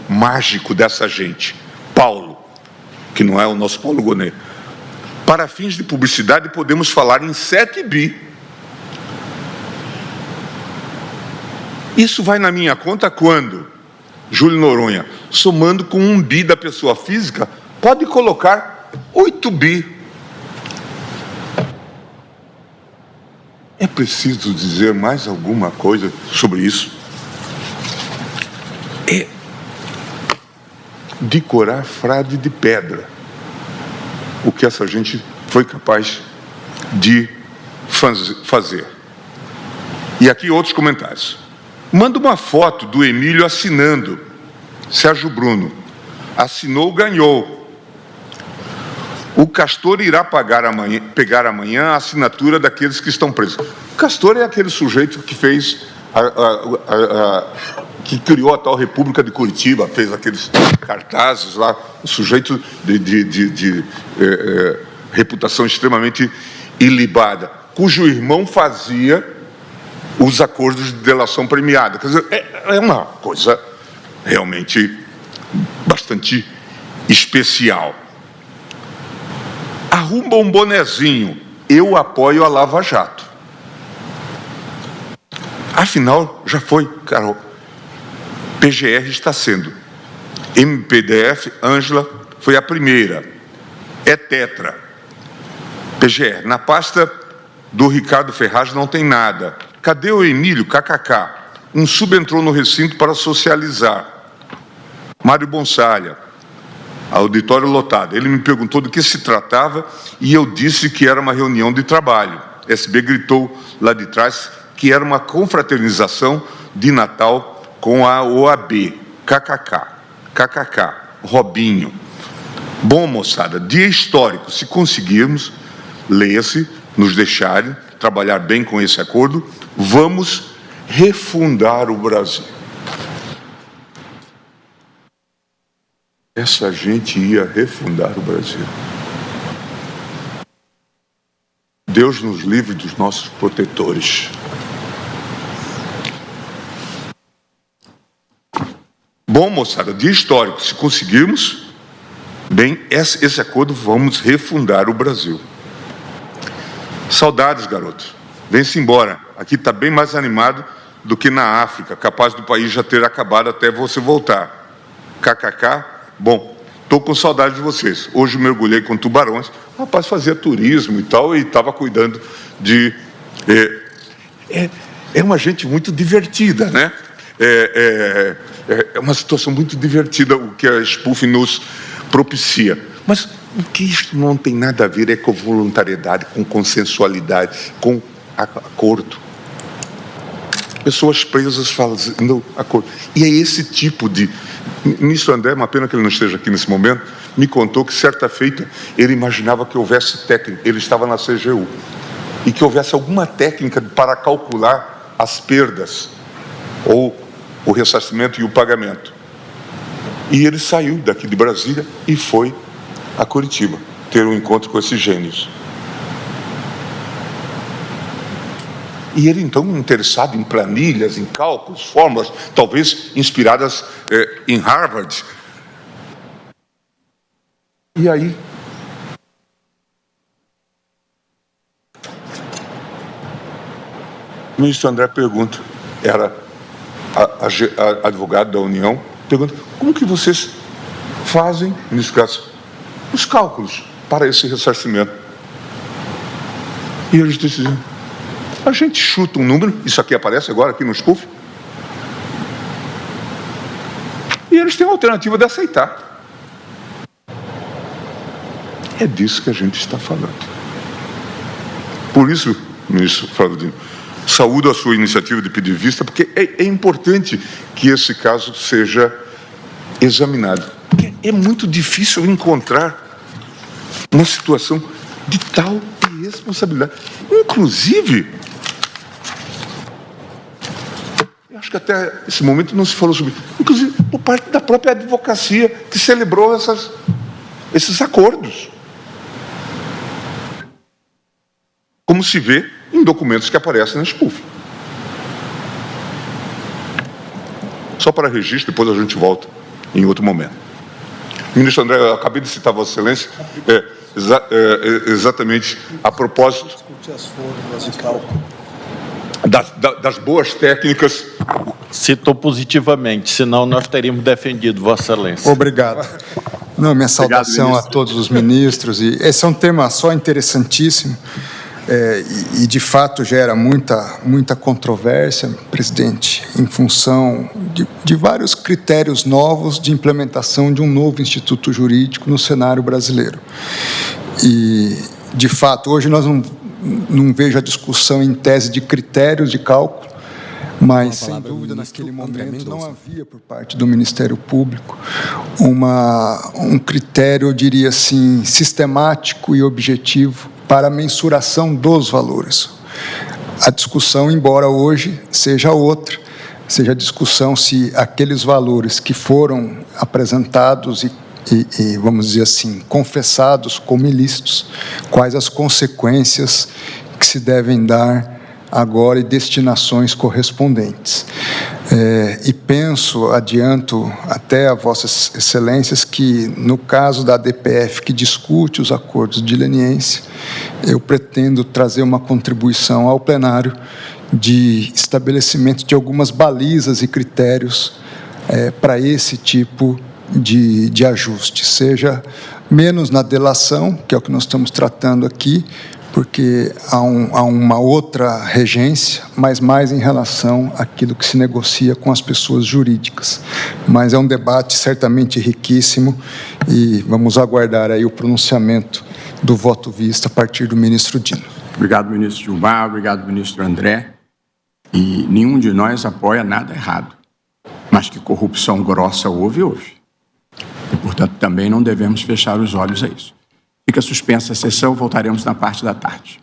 mágico dessa gente, Paulo, que não é o nosso Paulo Gonet. Para fins de publicidade, podemos falar em 7 bi. Isso vai na minha conta quando, Júlio Noronha, somando com 1 bi da pessoa física, pode colocar 8 bi. É preciso dizer mais alguma coisa sobre isso? É decorar frade de pedra o que essa gente foi capaz de fazer. E aqui outros comentários. Manda uma foto do Emílio assinando. Sérgio Bruno. Assinou, ganhou. O Castor irá pegar amanhã a assinatura daqueles que estão presos. O Castor é aquele sujeito que fez, que criou a tal República de Curitiba, fez aqueles cartazes lá, um sujeito de reputação extremamente ilibada, cujo irmão fazia os acordos de delação premiada. Quer dizer, é uma coisa realmente bastante especial. Arruma um bonezinho, eu apoio a Lava Jato. Afinal, já foi, Carol. PGR está sendo. MPDF, Ângela, foi a primeira. É tetra. PGR, na pasta do Ricardo Ferraz não tem nada. Cadê o Emílio? KKK. Um subentrou no recinto para socializar. Mário Bonsalha. Auditório lotado. Ele me perguntou do que se tratava e eu disse que era uma reunião de trabalho. SB gritou lá de trás que era uma confraternização de Natal com a OAB. KKK. KKK. Robinho. Bom, moçada, dia histórico. Se conseguirmos, leia-se, nos deixarem trabalhar bem com esse acordo, vamos refundar o Brasil. Essa gente ia refundar o Brasil. Deus nos livre dos nossos protetores. Bom, moçada, dia histórico. Se conseguirmos, bem, esse acordo, vamos refundar o Brasil. Saudades, garoto. Vem-se embora. Aqui está bem mais animado do que na África, capaz do país já ter acabado até você voltar. KKK. Bom, estou com saudade de vocês. Hoje mergulhei com tubarões. O rapaz fazia turismo e tal, e estava cuidando de... É uma gente muito divertida, né? É uma situação muito divertida o que a SPUF nos propicia. Mas o que isso não tem nada a ver com voluntariedade, com consensualidade, com acordo. Pessoas presas fazendo acordo. E é esse tipo de... Ministro André, uma pena que ele não esteja aqui nesse momento, me contou que certa feita ele imaginava que houvesse técnica, ele estava na CGU, e que houvesse alguma técnica para calcular as perdas, ou o ressarcimento e o pagamento. E ele saiu daqui de Brasília e foi a Curitiba ter um encontro com esses gênios. E ele, então, interessado em planilhas, em cálculos, fórmulas, talvez inspiradas em Harvard. E aí, o ministro André pergunta, era a advogado da União, pergunta, como que vocês fazem, nesse caso, os cálculos para esse ressarcimento? E eles decidiram, a gente chuta um número, isso aqui aparece agora aqui no SPUF, e eles têm a alternativa de aceitar. É disso que a gente está falando. Por isso, ministro Flávio Dino, saúdo a sua iniciativa de pedir vista, porque é importante que esse caso seja examinado. Porque é muito difícil encontrar uma situação de tal responsabilidade. Inclusive, Eu acho que até esse momento não se falou sobre isso, inclusive por parte da própria advocacia, que celebrou esses acordos. Como se vê em documentos que aparecem na SPUF. Só para registro, depois a gente volta em outro momento. Ministro André, eu acabei de citar Vossa Excelência, exatamente a propósito das boas técnicas. Citou positivamente, senão nós teríamos defendido Vossa Excelência. Obrigado. Não, minha saudação a todos os ministros. E esse é um tema só interessantíssimo. E de fato gera muita controvérsia, presidente, em função de vários critérios novos de implementação de um novo instituto jurídico no cenário brasileiro. E, de fato, hoje nós não vejo a discussão em tese de critérios de cálculo, mas, sem dúvida, naquele momento não havia, por parte do Ministério Público, um critério, eu diria assim, sistemático e objetivo para a mensuração dos valores. A discussão, embora hoje seja outra, seja a discussão se aqueles valores que foram apresentados e, vamos dizer assim, confessados como ilícitos, quais as consequências que se devem dar agora e destinações correspondentes. E penso, adianto até a Vossas Excelências, que no caso da ADPF, que discute os acordos de leniência, eu pretendo trazer uma contribuição ao plenário de estabelecimento de algumas balizas e critérios para esse tipo de ajuste, seja menos na delação, que é o que nós estamos tratando aqui, porque há uma outra regência, mas mais em relação àquilo que se negocia com as pessoas jurídicas. Mas é um debate certamente riquíssimo e vamos aguardar aí o pronunciamento do voto vista a partir do ministro Dino. Obrigado, ministro Gilmar, obrigado, ministro André. E nenhum de nós apoia nada errado, mas que corrupção grossa houve. E, portanto, também não devemos fechar os olhos a isso. Fica suspensa a sessão, voltaremos na parte da tarde.